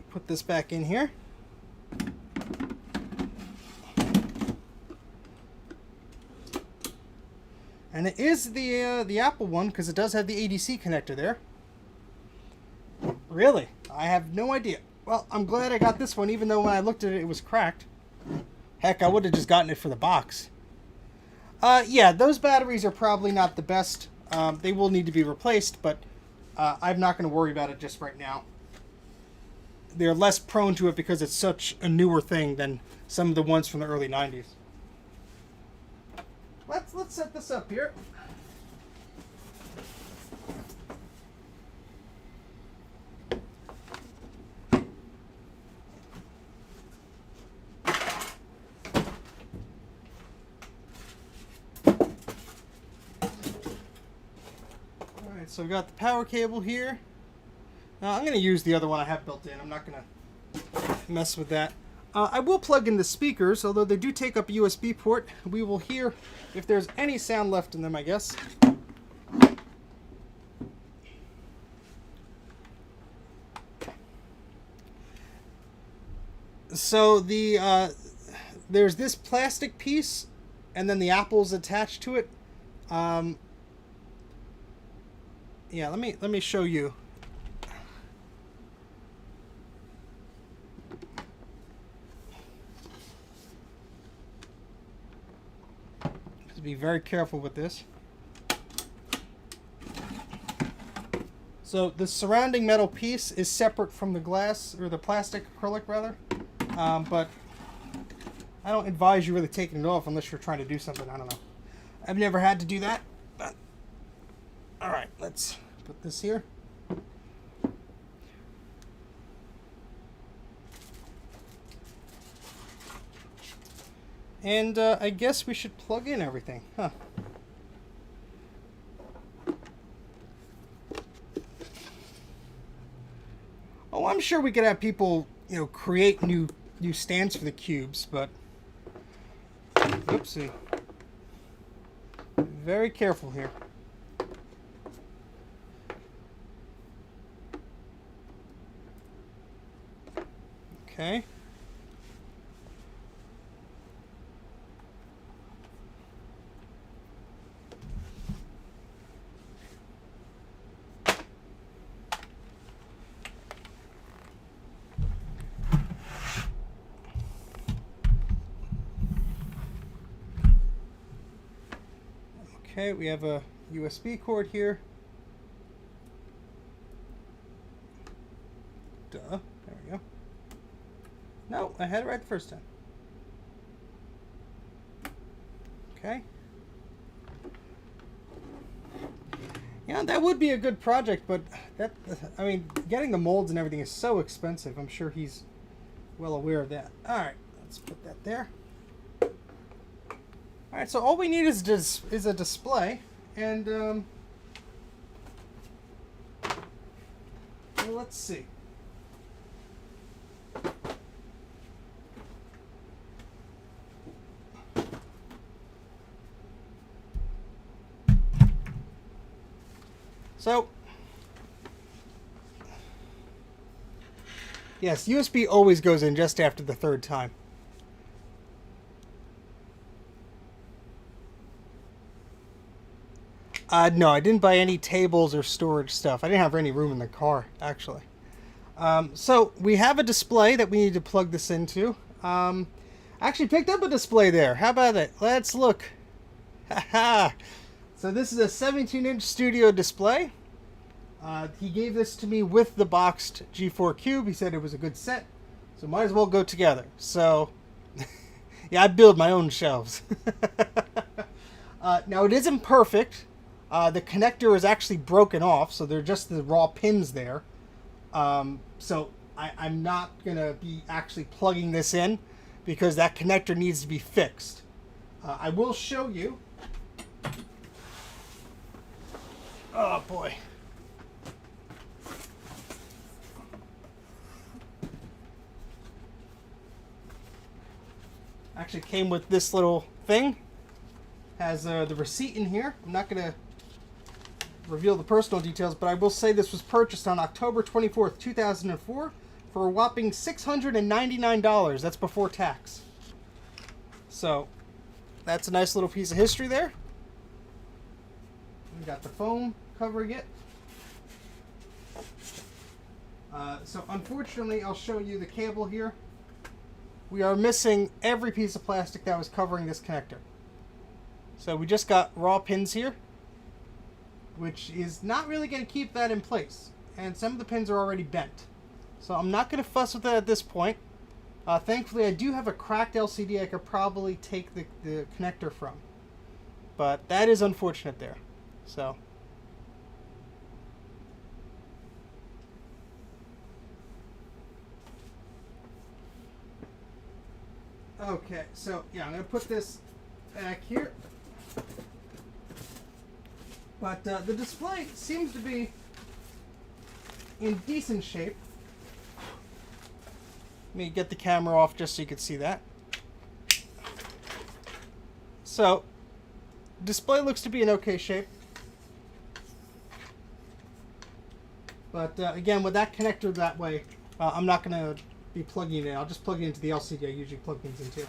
put this back in here. And it is the Apple one because it does have the ADC connector there. Really? I have no idea. Well, I'm glad I got this one, even though when I looked at it, it was cracked. Heck, I would have just gotten it for the box. Yeah, those batteries are probably not the best. They will need to be replaced, but I'm not going to worry about it just right now. They're less prone to it because it's such a newer thing than some of the ones from the early 90s. Let's set this up here. Alright, so we've got the power cable here. Now I'm going to use the other one I have built in. I'm not going to mess with that. I will plug in the speakers, although they do take up a USB port. We will hear if there's any sound left in them, I guess. So there's this plastic piece, and then the Apple's attached to it. Yeah, let me show you. Be very careful with this. So the surrounding metal piece is separate from the glass, or the plastic acrylic rather, but I don't advise you really taking it off unless you're trying to do something. I don't know. I've never had to do that, but all right, let's put this here. And I guess we should plug in everything, huh? sure we could have people, you know, create new stands for the cubes, but oopsie. Very careful here. Okay. Okay, we have a USB cord here. Duh. There we go. No, I had it right the first time. Okay. Yeah, that would be a good project, but that, I mean, getting the molds and everything is so expensive. I'm sure he's well aware of that. All right, let's put that there. All right, so all we need is a display, and well, let's see. So, yes, USB always goes in just after the third time. No, I didn't buy any tables or storage stuff. I didn't have any room in the car, actually. So we have a display that we need to plug this into. I actually picked up a display there. How about it? Let's look. Haha. So this is a 17-inch studio display. He gave this to me with the boxed G4 Cube. He said it was a good set, so might as well go together. So, yeah, I build my own shelves. Now, it isn't perfect. The connector is actually broken off, so they're just the raw pins there. So I'm not going to be actually plugging this in because that connector needs to be fixed. I will show you. Oh, boy. Actually came with this little thing. Has the receipt in here. I'm not going to reveal the personal details, but I will say this was purchased on October 24th, 2004 for a whopping $699. That's before tax. So that's a nice little piece of history there. We got the foam covering it. So unfortunately, I'll show you the cable here. We are missing every piece of plastic that was covering this connector. So we just got raw pins here, which is not really going to keep that in place. And some of the pins are already bent. So I'm not going to fuss with that at this point. Thankfully, I do have a cracked LCD I could probably take the connector from. But that is unfortunate there. So. Okay, so yeah, I'm going to put this back here. But the display seems to be in decent shape. Let me get the camera off just so you can see that. So, display looks to be in okay shape. But again, with that connector that way, I'm not going to be plugging it in. I'll just plug it into the LCD I usually plug things into.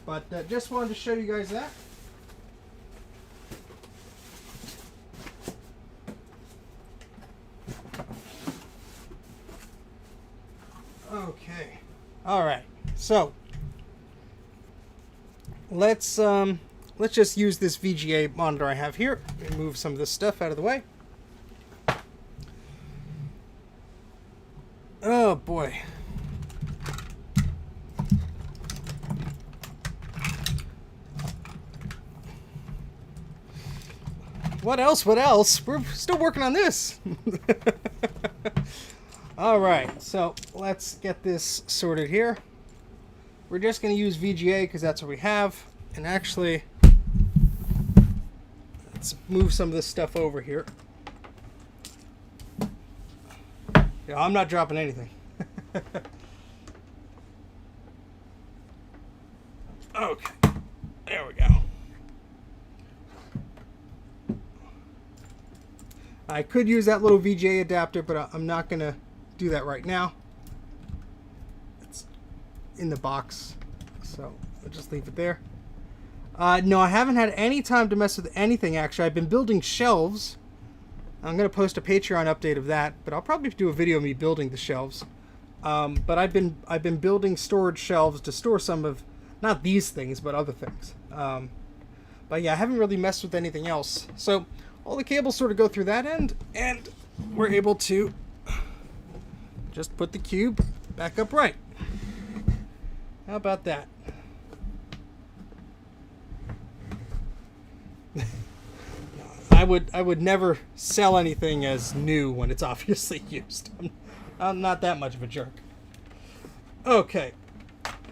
But just wanted to show you guys that. Okay. All right. So let's just use this VGA monitor I have here and move some of this stuff out of the way. Oh boy. What else? What else? We're still working on this. All right, so let's get this sorted here. We're just going to use VGA because that's what we have. And actually, let's move some of this stuff over here. Yeah, I'm not dropping anything. Okay, there we go. I could use that little VGA adapter, but I'm not going to do that right now. It's in the box, so I'll just leave it there. No, I haven't had any time to mess with anything, actually. I've been building shelves. I'm going to post a Patreon update of that, but I'll probably do a video of me building the shelves. But I've been building storage shelves to store some of, not these things, but other things. But yeah, I haven't really messed with anything else. So all the cables sort of go through that end, and we're able to just put the cube back upright. How about that? I would never sell anything as new when it's obviously used. I'm not that much of a jerk. Okay,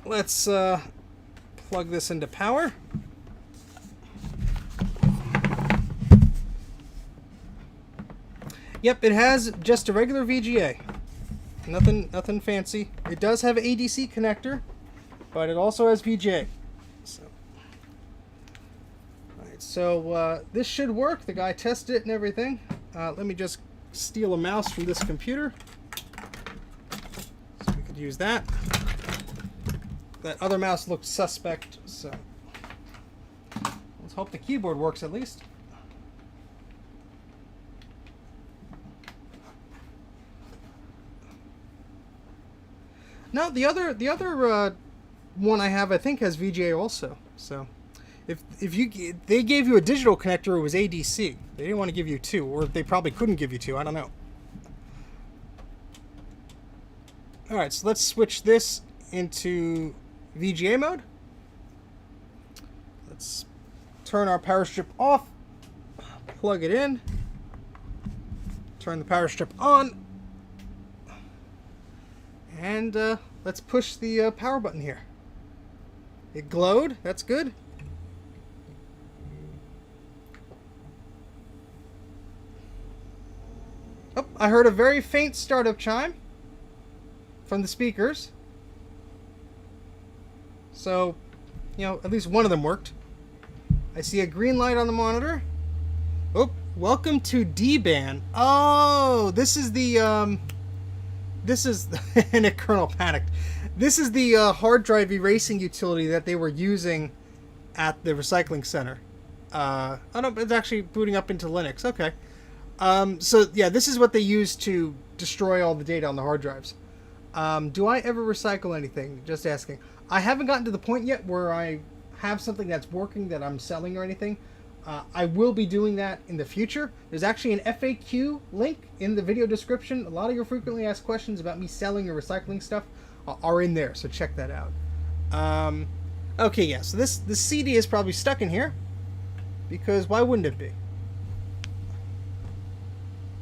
let's plug this into power. Yep, it has just a regular VGA. Nothing fancy. It does have an ADC connector, but it also has VGA. So this should work. The guy tested it and everything. Let me just steal a mouse from this computer. So we could use that. That other mouse looked suspect, so let's hope the keyboard works at least. No, the other one I have, I think, has VGA also. So if they gave you a digital connector, it was ADC. They didn't want to give you two, or they probably couldn't give you two. I don't know. All right, so let's switch this into VGA mode. Let's turn our power strip off, plug it in, turn the power strip on, and let's push the power button here. It glowed. That's good. Oh, I heard a very faint startup chime from the speakers. So, you know, at least one of them worked. I see a green light on the monitor. Oh, welcome to D-Ban. Oh, this is the, this is, and a kernel panicked. This is the hard drive erasing utility that they were using at the recycling center. Oh no, it's actually booting up into Linux. Okay. So yeah, this is what they use to destroy all the data on the hard drives. Do I ever recycle anything? Just asking. I haven't gotten to the point yet where I have something that's working that I'm selling or anything. I will be doing that in the future. There's actually an FAQ link in the video description. A lot of your frequently asked questions about me selling or recycling stuff are in there, so check that out. Okay, yeah, so this CD is probably stuck in here, because why wouldn't it be?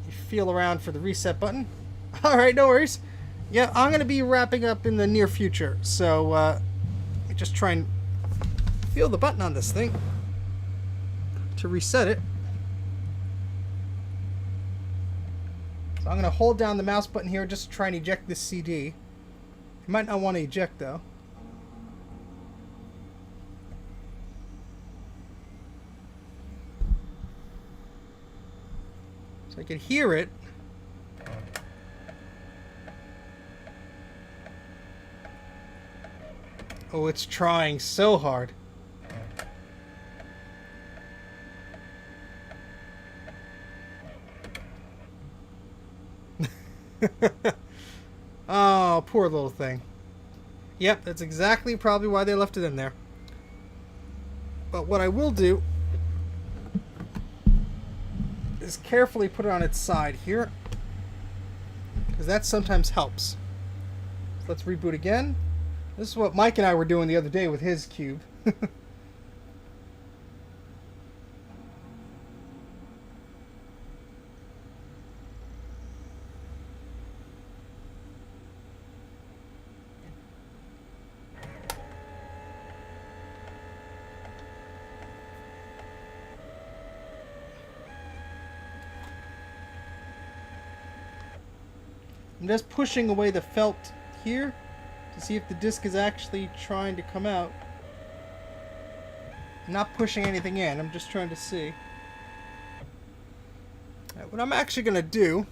You feel around for the reset button. Alright, no worries. Yeah, I'm going to be wrapping up in the near future, so let me just try and feel the button on this thing to reset it. So I'm going to hold down the mouse button here just to try and eject this CD. You might not want to eject, though. So I can hear it. Oh, it's trying so hard. Oh, poor little thing. Yep, that's exactly probably why they left it in there. But what I will do is carefully put it on its side here, because that sometimes helps. So let's reboot again. This is what Mike and I were doing the other day with his cube. I'm just pushing away the felt here to see if the disc is actually trying to come out. I'm not pushing anything in, I'm just trying to see. Right, what I'm actually going to do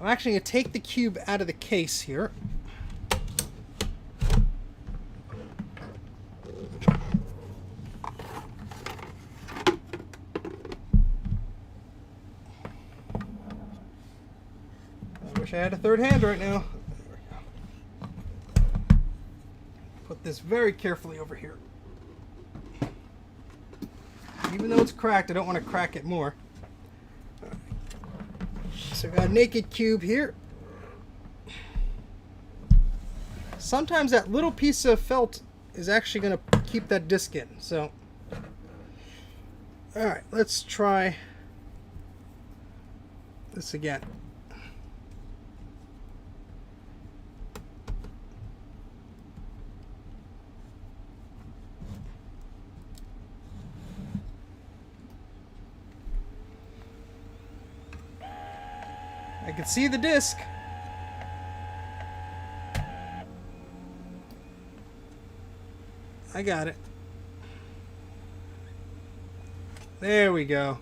I'm actually going to take the cube out of the case here. I wish I had a third hand right now. There we go. Put this very carefully over here. Even though it's cracked, I don't want to crack it more. So I got a naked cube here. Sometimes that little piece of felt is actually going to keep that disc in. So, alright, let's try this again. I can see the disc. I got it. There we go.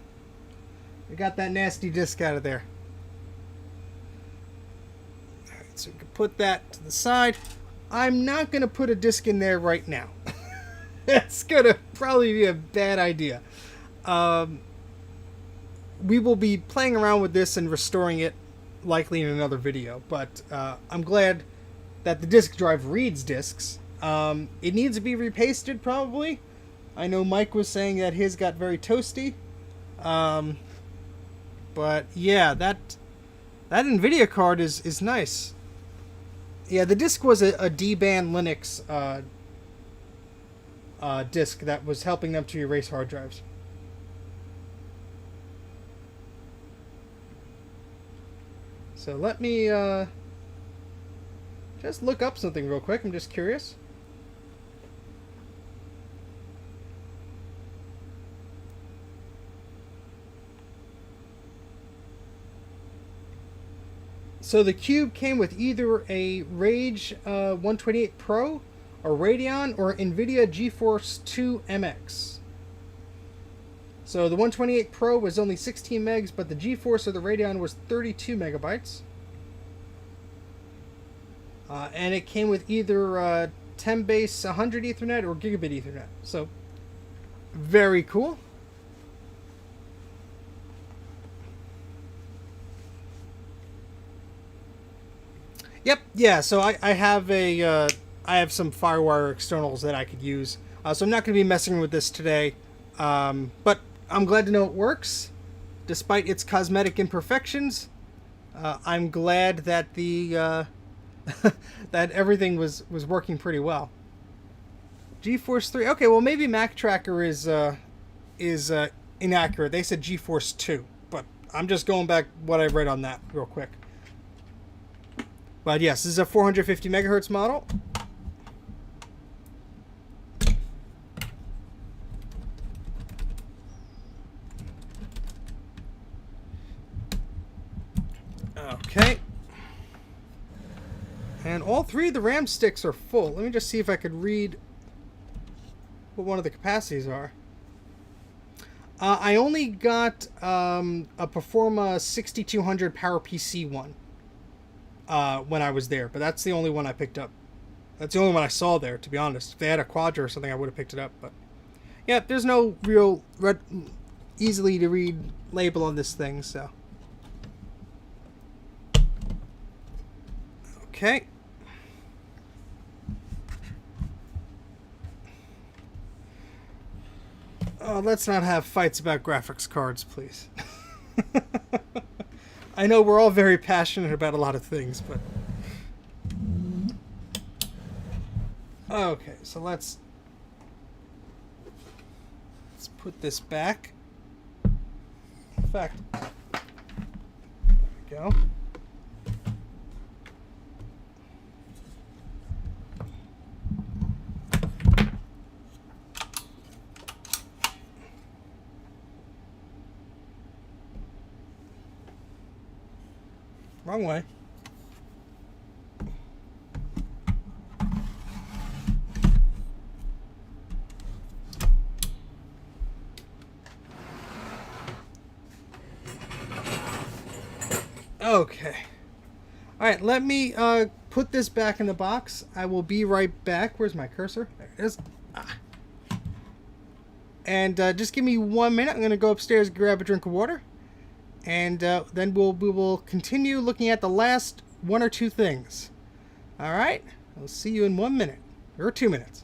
We got that nasty disc out of there. Alright, so we can put that to the side. I'm not going to put a disc in there right now. That's going to probably be a bad idea. We will be playing around with this and restoring it likely in another video, but I'm glad that the disk drive reads discs. It needs to be repasted probably. I know Mike was saying that his got very toasty. But yeah, that NVIDIA card is nice. Yeah, the disk was a D-band Linux disk that was helping them to erase hard drives. So let me just look up something real quick. I'm just curious. So the cube came with either a Rage 128 Pro, a Radeon, or NVIDIA GeForce 2 MX. So the 128 Pro was only 16 megs, but the GeForce or the Radeon was 32 megabytes. And it came with either 10 base 100 Ethernet or gigabit Ethernet. So, very cool. Yep, yeah, so I have I have some FireWire externals that I could use. So I'm not going to be messing with this today. But I'm glad to know it works, despite its cosmetic imperfections. I'm glad that the that everything was working pretty well. GeForce 3. Okay, well maybe Mac Tracker is inaccurate. They said GeForce 2, but I'm just going back what I read on that real quick. But yes, this is a 450 megahertz model. Okay. And all three of the RAM sticks are full. Let me just see if I could read what one of the capacities are. I only got a Performa 6200 PowerPC one when I was there, but that's the only one I picked up. That's the only one I saw there, to be honest. If they had a Quadra or something, I would have picked it up. But yeah, there's no real easily to read label on this thing, so. Okay. Oh, let's not have fights about graphics cards, please. I know we're all very passionate about a lot of things, but... Okay, so let's put this back. In fact, there we go. Wrong way. Okay. Alright, let me put this back in the box. I will be right back. Where's my cursor? There it is. Ah. And just give me 1 minute. I'm going to go upstairs and grab a drink of water. And then we will continue looking at the last one or two things. Alright? I'll see you in 1 minute. Or 2 minutes.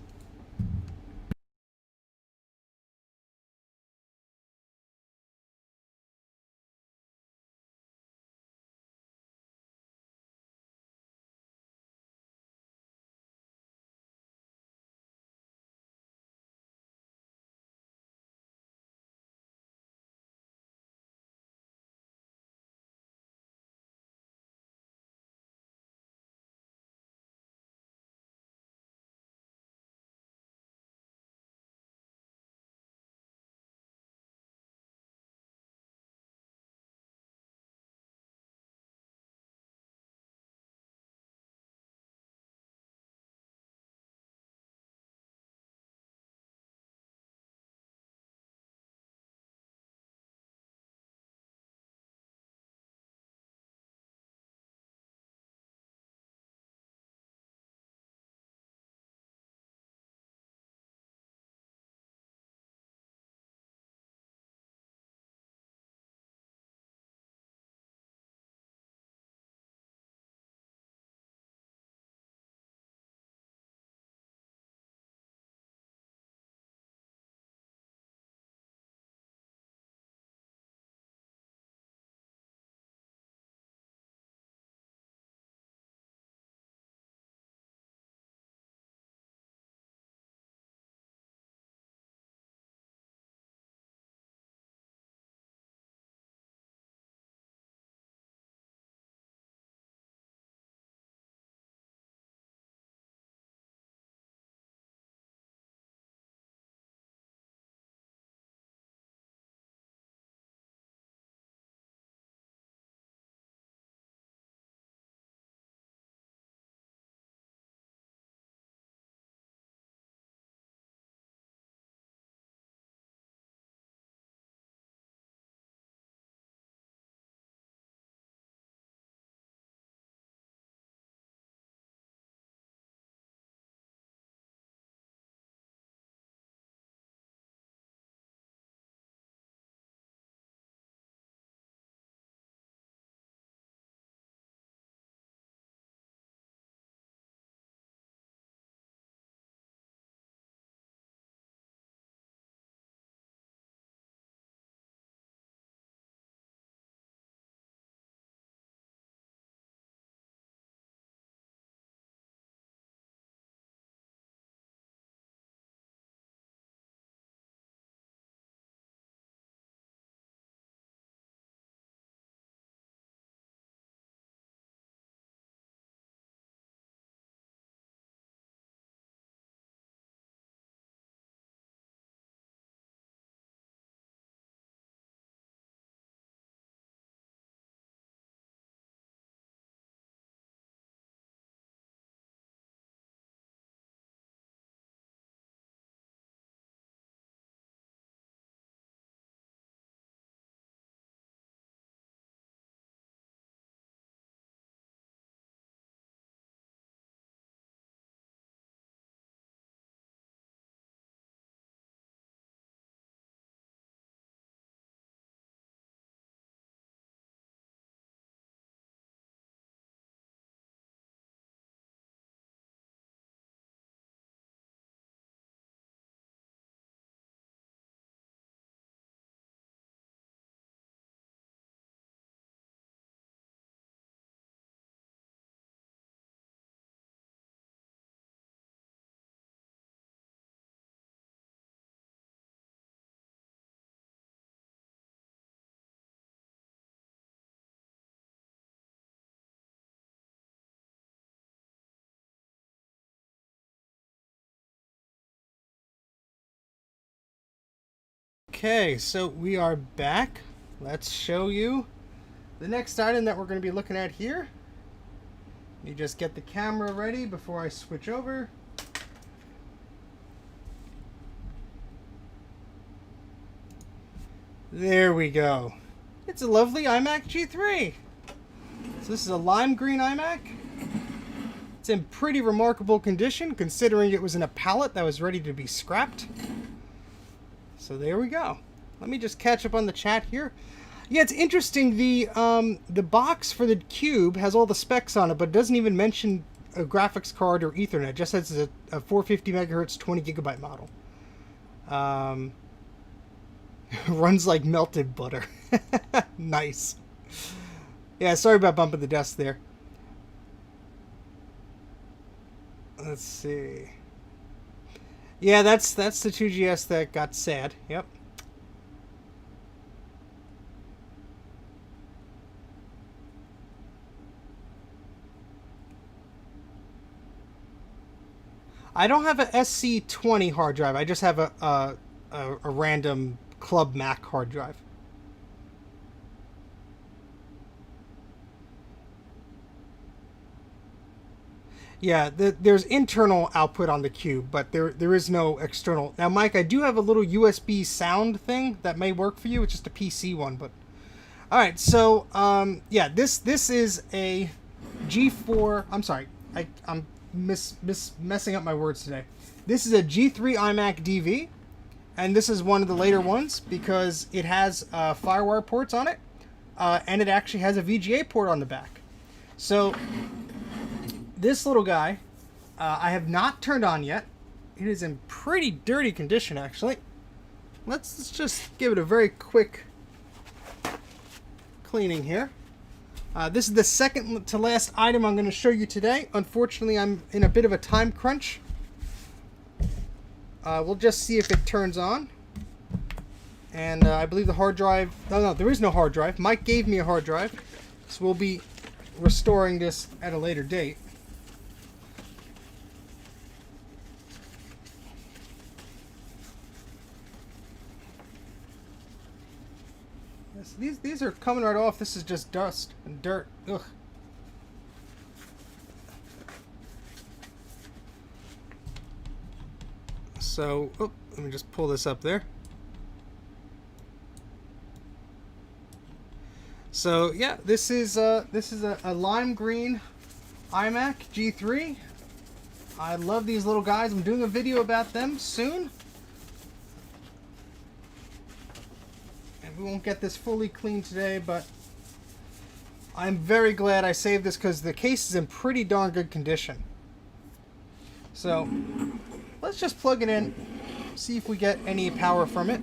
Okay, so we are back. Let's show you The next item that we're going to be looking at here, let me just get the camera ready before I switch over. There we go. It's a lovely Imac G3. So this is a lime green iMac. It's in pretty remarkable condition considering it was in a pallet that was ready to be scrapped. So there we go. Let me just catch up on the chat here. Yeah, it's interesting. The box for the Cube has all the specs on it, but it doesn't even mention a graphics card or Ethernet. It just says it's a 450 megahertz, 20 gigabyte model. Runs like melted butter. Nice. Yeah, sorry about bumping the desk there. Let's see. Yeah, that's the 2GS that got sad. Yep. I don't have a SC20 hard drive. I just have a random Club Mac hard drive. Yeah, there's internal output on the Cube, but there is no external. Now, Mike, I do have a little USB sound thing that may work for you. It's just a PC one, but all right. So, yeah, this is a G4. I'm sorry, I'm messing up my words today. This is a G3 iMac DV, and this is one of the later ones because it has FireWire ports on it, and it actually has a VGA port on the back. So this little guy, I have not turned on yet. It is in pretty dirty condition, actually. Let's just give it a very quick cleaning here. This is the second to last item I'm going to show you today. Unfortunately, I'm in a bit of a time crunch. We'll just see if it turns on. And I believe the hard drive... No, there is no hard drive. Mike gave me a hard drive. So we'll be restoring this at a later date. These are coming right off. This is just dust and dirt. Ugh. So, let me just pull this up there. So yeah, this is a lime green iMac G3. I love these little guys. I'm doing a video about them soon. We won't get this fully clean today, but I'm very glad I saved this because the case is in pretty darn good condition. So let's just plug it in, see if we get any power from it.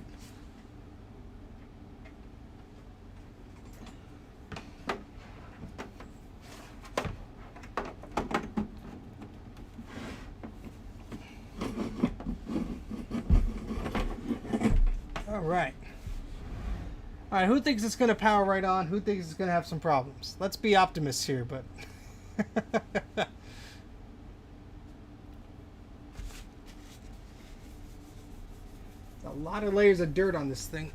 All right. All right, who thinks it's going to power right on? Who thinks it's going to have some problems? Let's be optimists here, but... a lot of layers of dirt on this thing.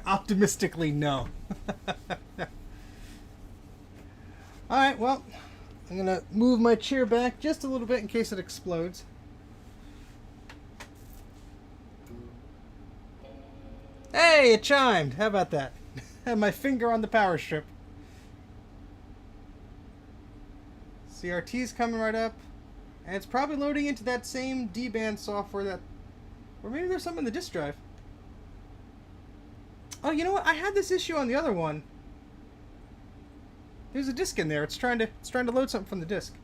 Optimistically, no. All right, well, I'm going to move my chair back just a little bit in case it explodes. Hey, it chimed. How about that? Had my finger on the power strip. CRT's coming right up. And it's probably loading into that same D-band software that... Or maybe there's something in the disk drive. Oh, you know what? I had this issue on the other one. There's a disk in there. It's trying to load something from the disk.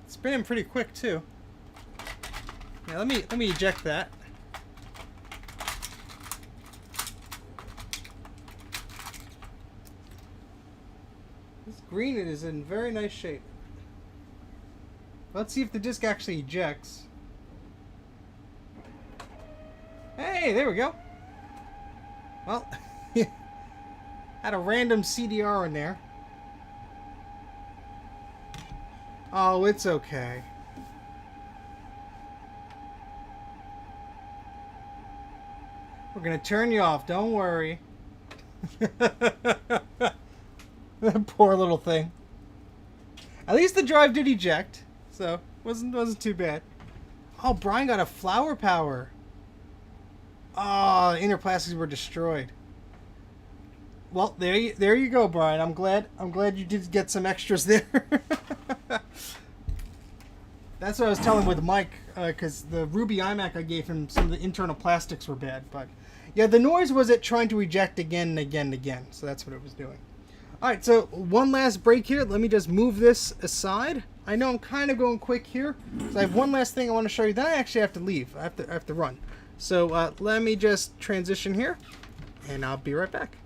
It's been in pretty quick too. Yeah, let me eject that. This green is in very nice shape. Let's see if the disc actually ejects. Hey, there we go. Well, had a random CDR in there. Oh, it's okay. We're gonna turn you off. Don't worry. That poor little thing. At least the drive did eject, so wasn't too bad. Oh, Brian got a flower power. Oh, the inner plastics were destroyed. Well, there you go, Brian. I'm glad you did get some extras there. That's what I was telling with Mike, because the Ruby iMac I gave him, some of the internal plastics were bad. But yeah, the noise was it trying to eject again and again and again. So that's what it was doing. All right, so one last break here. Let me just move this aside. I know I'm kind of going quick here. So I have one last thing I want to show you. Then I actually have to leave. I have to run. So let me just transition here, and I'll be right back.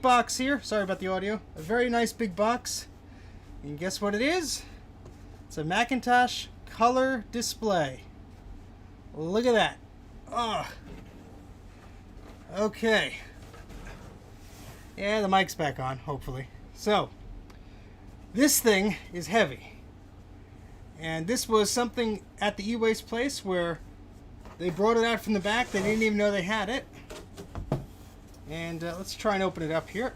Box here. Sorry about the audio. A very nice big box. And guess what it is? It's a Macintosh color display. Look at that. Oh. Okay. Yeah, the mic's back on, hopefully. So, this thing is heavy. And this was something at the eWaste place where they brought it out from the back. They didn't even know they had it. And let's try and open it up here.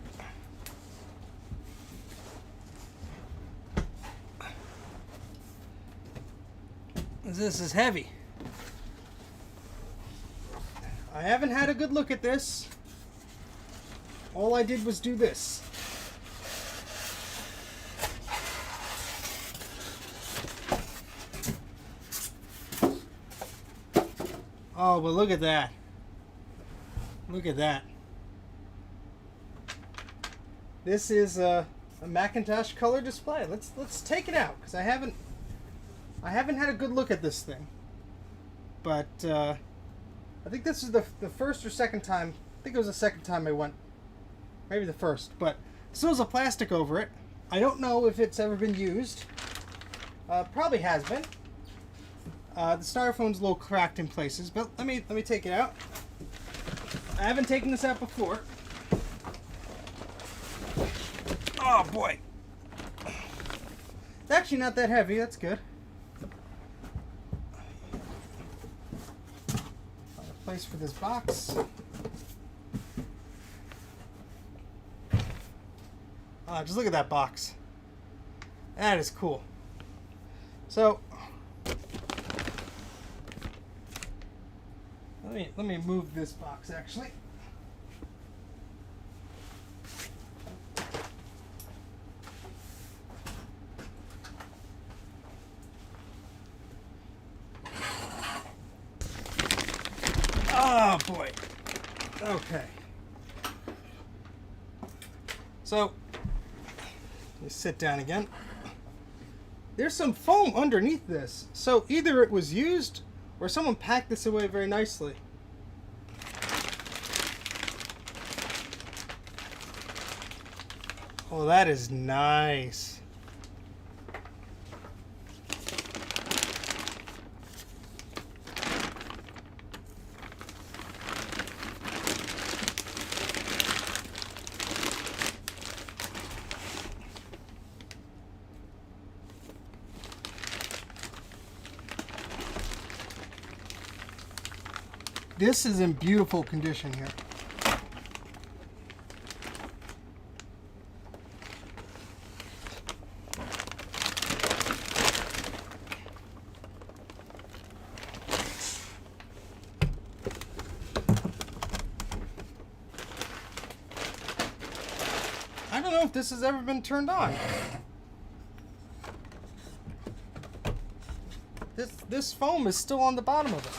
This is heavy. I haven't had a good look at this. All I did was do this. Oh, well, look at that. Look at that. This is a Macintosh color display. Let's take it out because I haven't had a good look at this thing. But I think this is the first or second time. I think it was the second time I went. Maybe the first. But still has a plastic over it. I don't know if it's ever been used. Probably has been. The styrofoam's a little cracked in places, but let me take it out. I haven't taken this out before. Oh boy. It's actually not that heavy, that's good. A place for this box. Just look at that box. That is cool. So let me move this box actually. Oh boy. Okay. So, let me sit down again. There's some foam underneath this. So either it was used or someone packed this away very nicely. Oh, that is nice. This is in beautiful condition here. I don't know if this has ever been turned on. This foam is still on the bottom of it.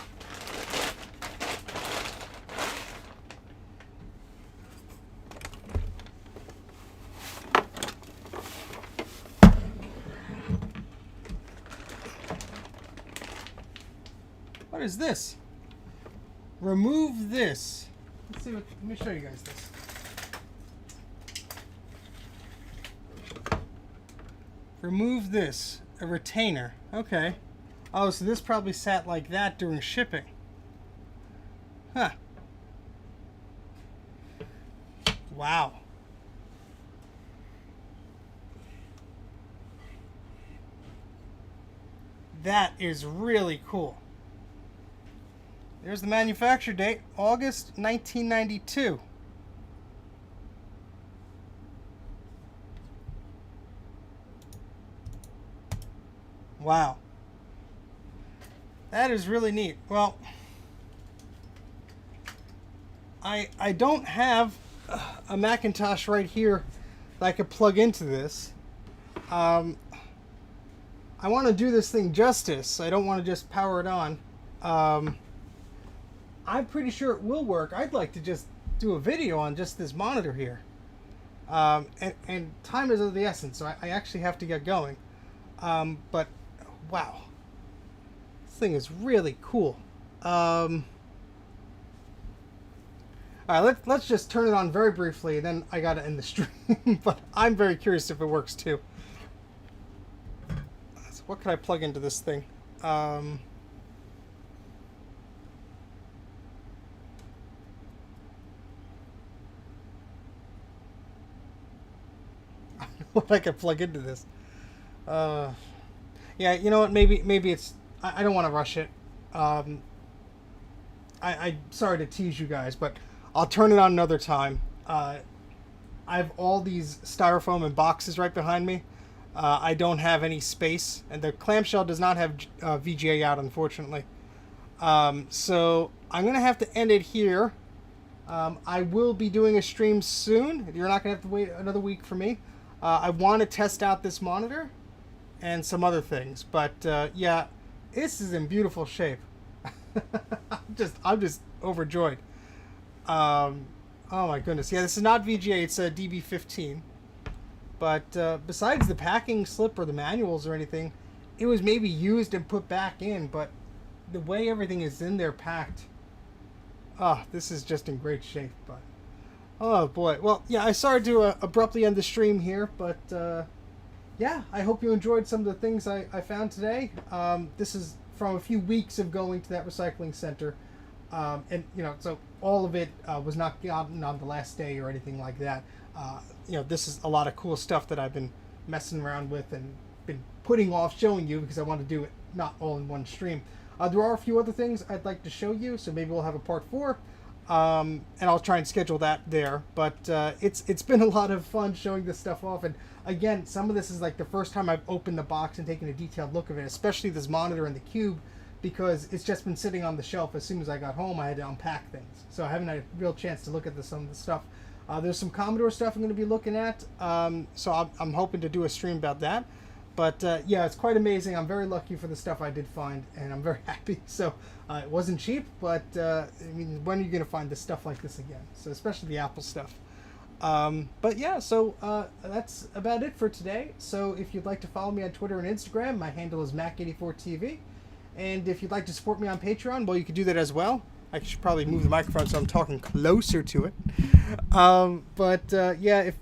What is this? Remove this. Let's see what, let me show you guys this. Remove this. A retainer. Okay. Oh, so this probably sat like that during shipping. Huh. Wow. That is really cool. There's the manufacture date, August 1992. Wow. That is really neat. Well, I don't have a Macintosh right here that I could plug into this. I want to do this thing justice. I don't want to just power it on. I'm pretty sure it will work. I'd like to just do a video on just this monitor here. And time is of the essence, so I actually have to get going. But, wow. This thing is really cool. All right, let's just turn it on very briefly, then I gotta end the stream. But I'm very curious if it works too. So what can I plug into this thing? What I could plug into this. Yeah, you know what? Maybe it's. I don't want to rush it. I'm sorry to tease you guys, but I'll turn it on another time. I have all these styrofoam and boxes right behind me. I don't have any space, and the clamshell does not have VGA out, unfortunately. So I'm gonna have to end it here. I will be doing a stream soon. You're not gonna have to wait another week for me. I want to test out this monitor and some other things, but yeah, this is in beautiful shape. I'm just overjoyed. Oh my goodness, yeah, this is not VGA, it's a DB15. But besides the packing slip or the manuals or anything, it was maybe used and put back in. But the way everything is in there packed, this is just in great shape. But oh boy, well, yeah, I sorry to abruptly end the stream here, but yeah, I hope you enjoyed some of the things I found today. This is from a few weeks of going to that recycling center, and you know, so all of it was not gotten on the last day or anything like that. You know, this is a lot of cool stuff that I've been messing around with and been putting off showing you because I want to do it not all in one stream. There are a few other things I'd like to show you, so maybe we'll have a part 4. And I'll try and schedule that there. But it's been a lot of fun showing this stuff off. And again, some of this is like the first time I've opened the box and taken a detailed look of it, especially this monitor and the cube, because it's just been sitting on the shelf. As soon as I got home, I had to unpack things. So I haven't had a real chance to look at some of the stuff. There's some Commodore stuff I'm going to be looking at. So I'm hoping to do a stream about that. But yeah, it's quite amazing. I'm very lucky for the stuff I did find, and I'm very happy. So it wasn't cheap, but I mean, when are you going to find this stuff like this again? So especially the Apple stuff. But yeah, so that's about it for today. So if you'd like to follow me on Twitter and Instagram, my handle is Mac84TV. And if you'd like to support me on Patreon, well, you could do that as well. I should probably move the microphone so I'm talking closer to it. Yeah, if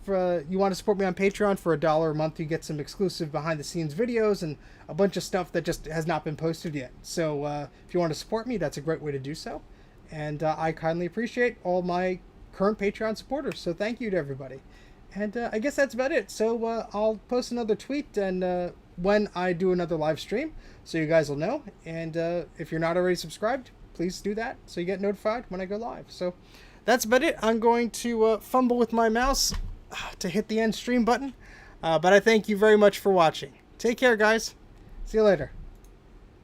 you want to support me on Patreon for $1 a month, you get some exclusive behind-the-scenes videos and a bunch of stuff that just has not been posted yet. So if you want to support me, that's a great way to do so. And I kindly appreciate all my current Patreon supporters. So thank you to everybody. And I guess that's about it. So I'll post another tweet and when I do another live stream, so you guys will know. And if you're not already subscribed, please do that so you get notified when I go live. So that's about it. I'm going to fumble with my mouse to hit the end stream button. But I thank you very much for watching. Take care, guys. See you later.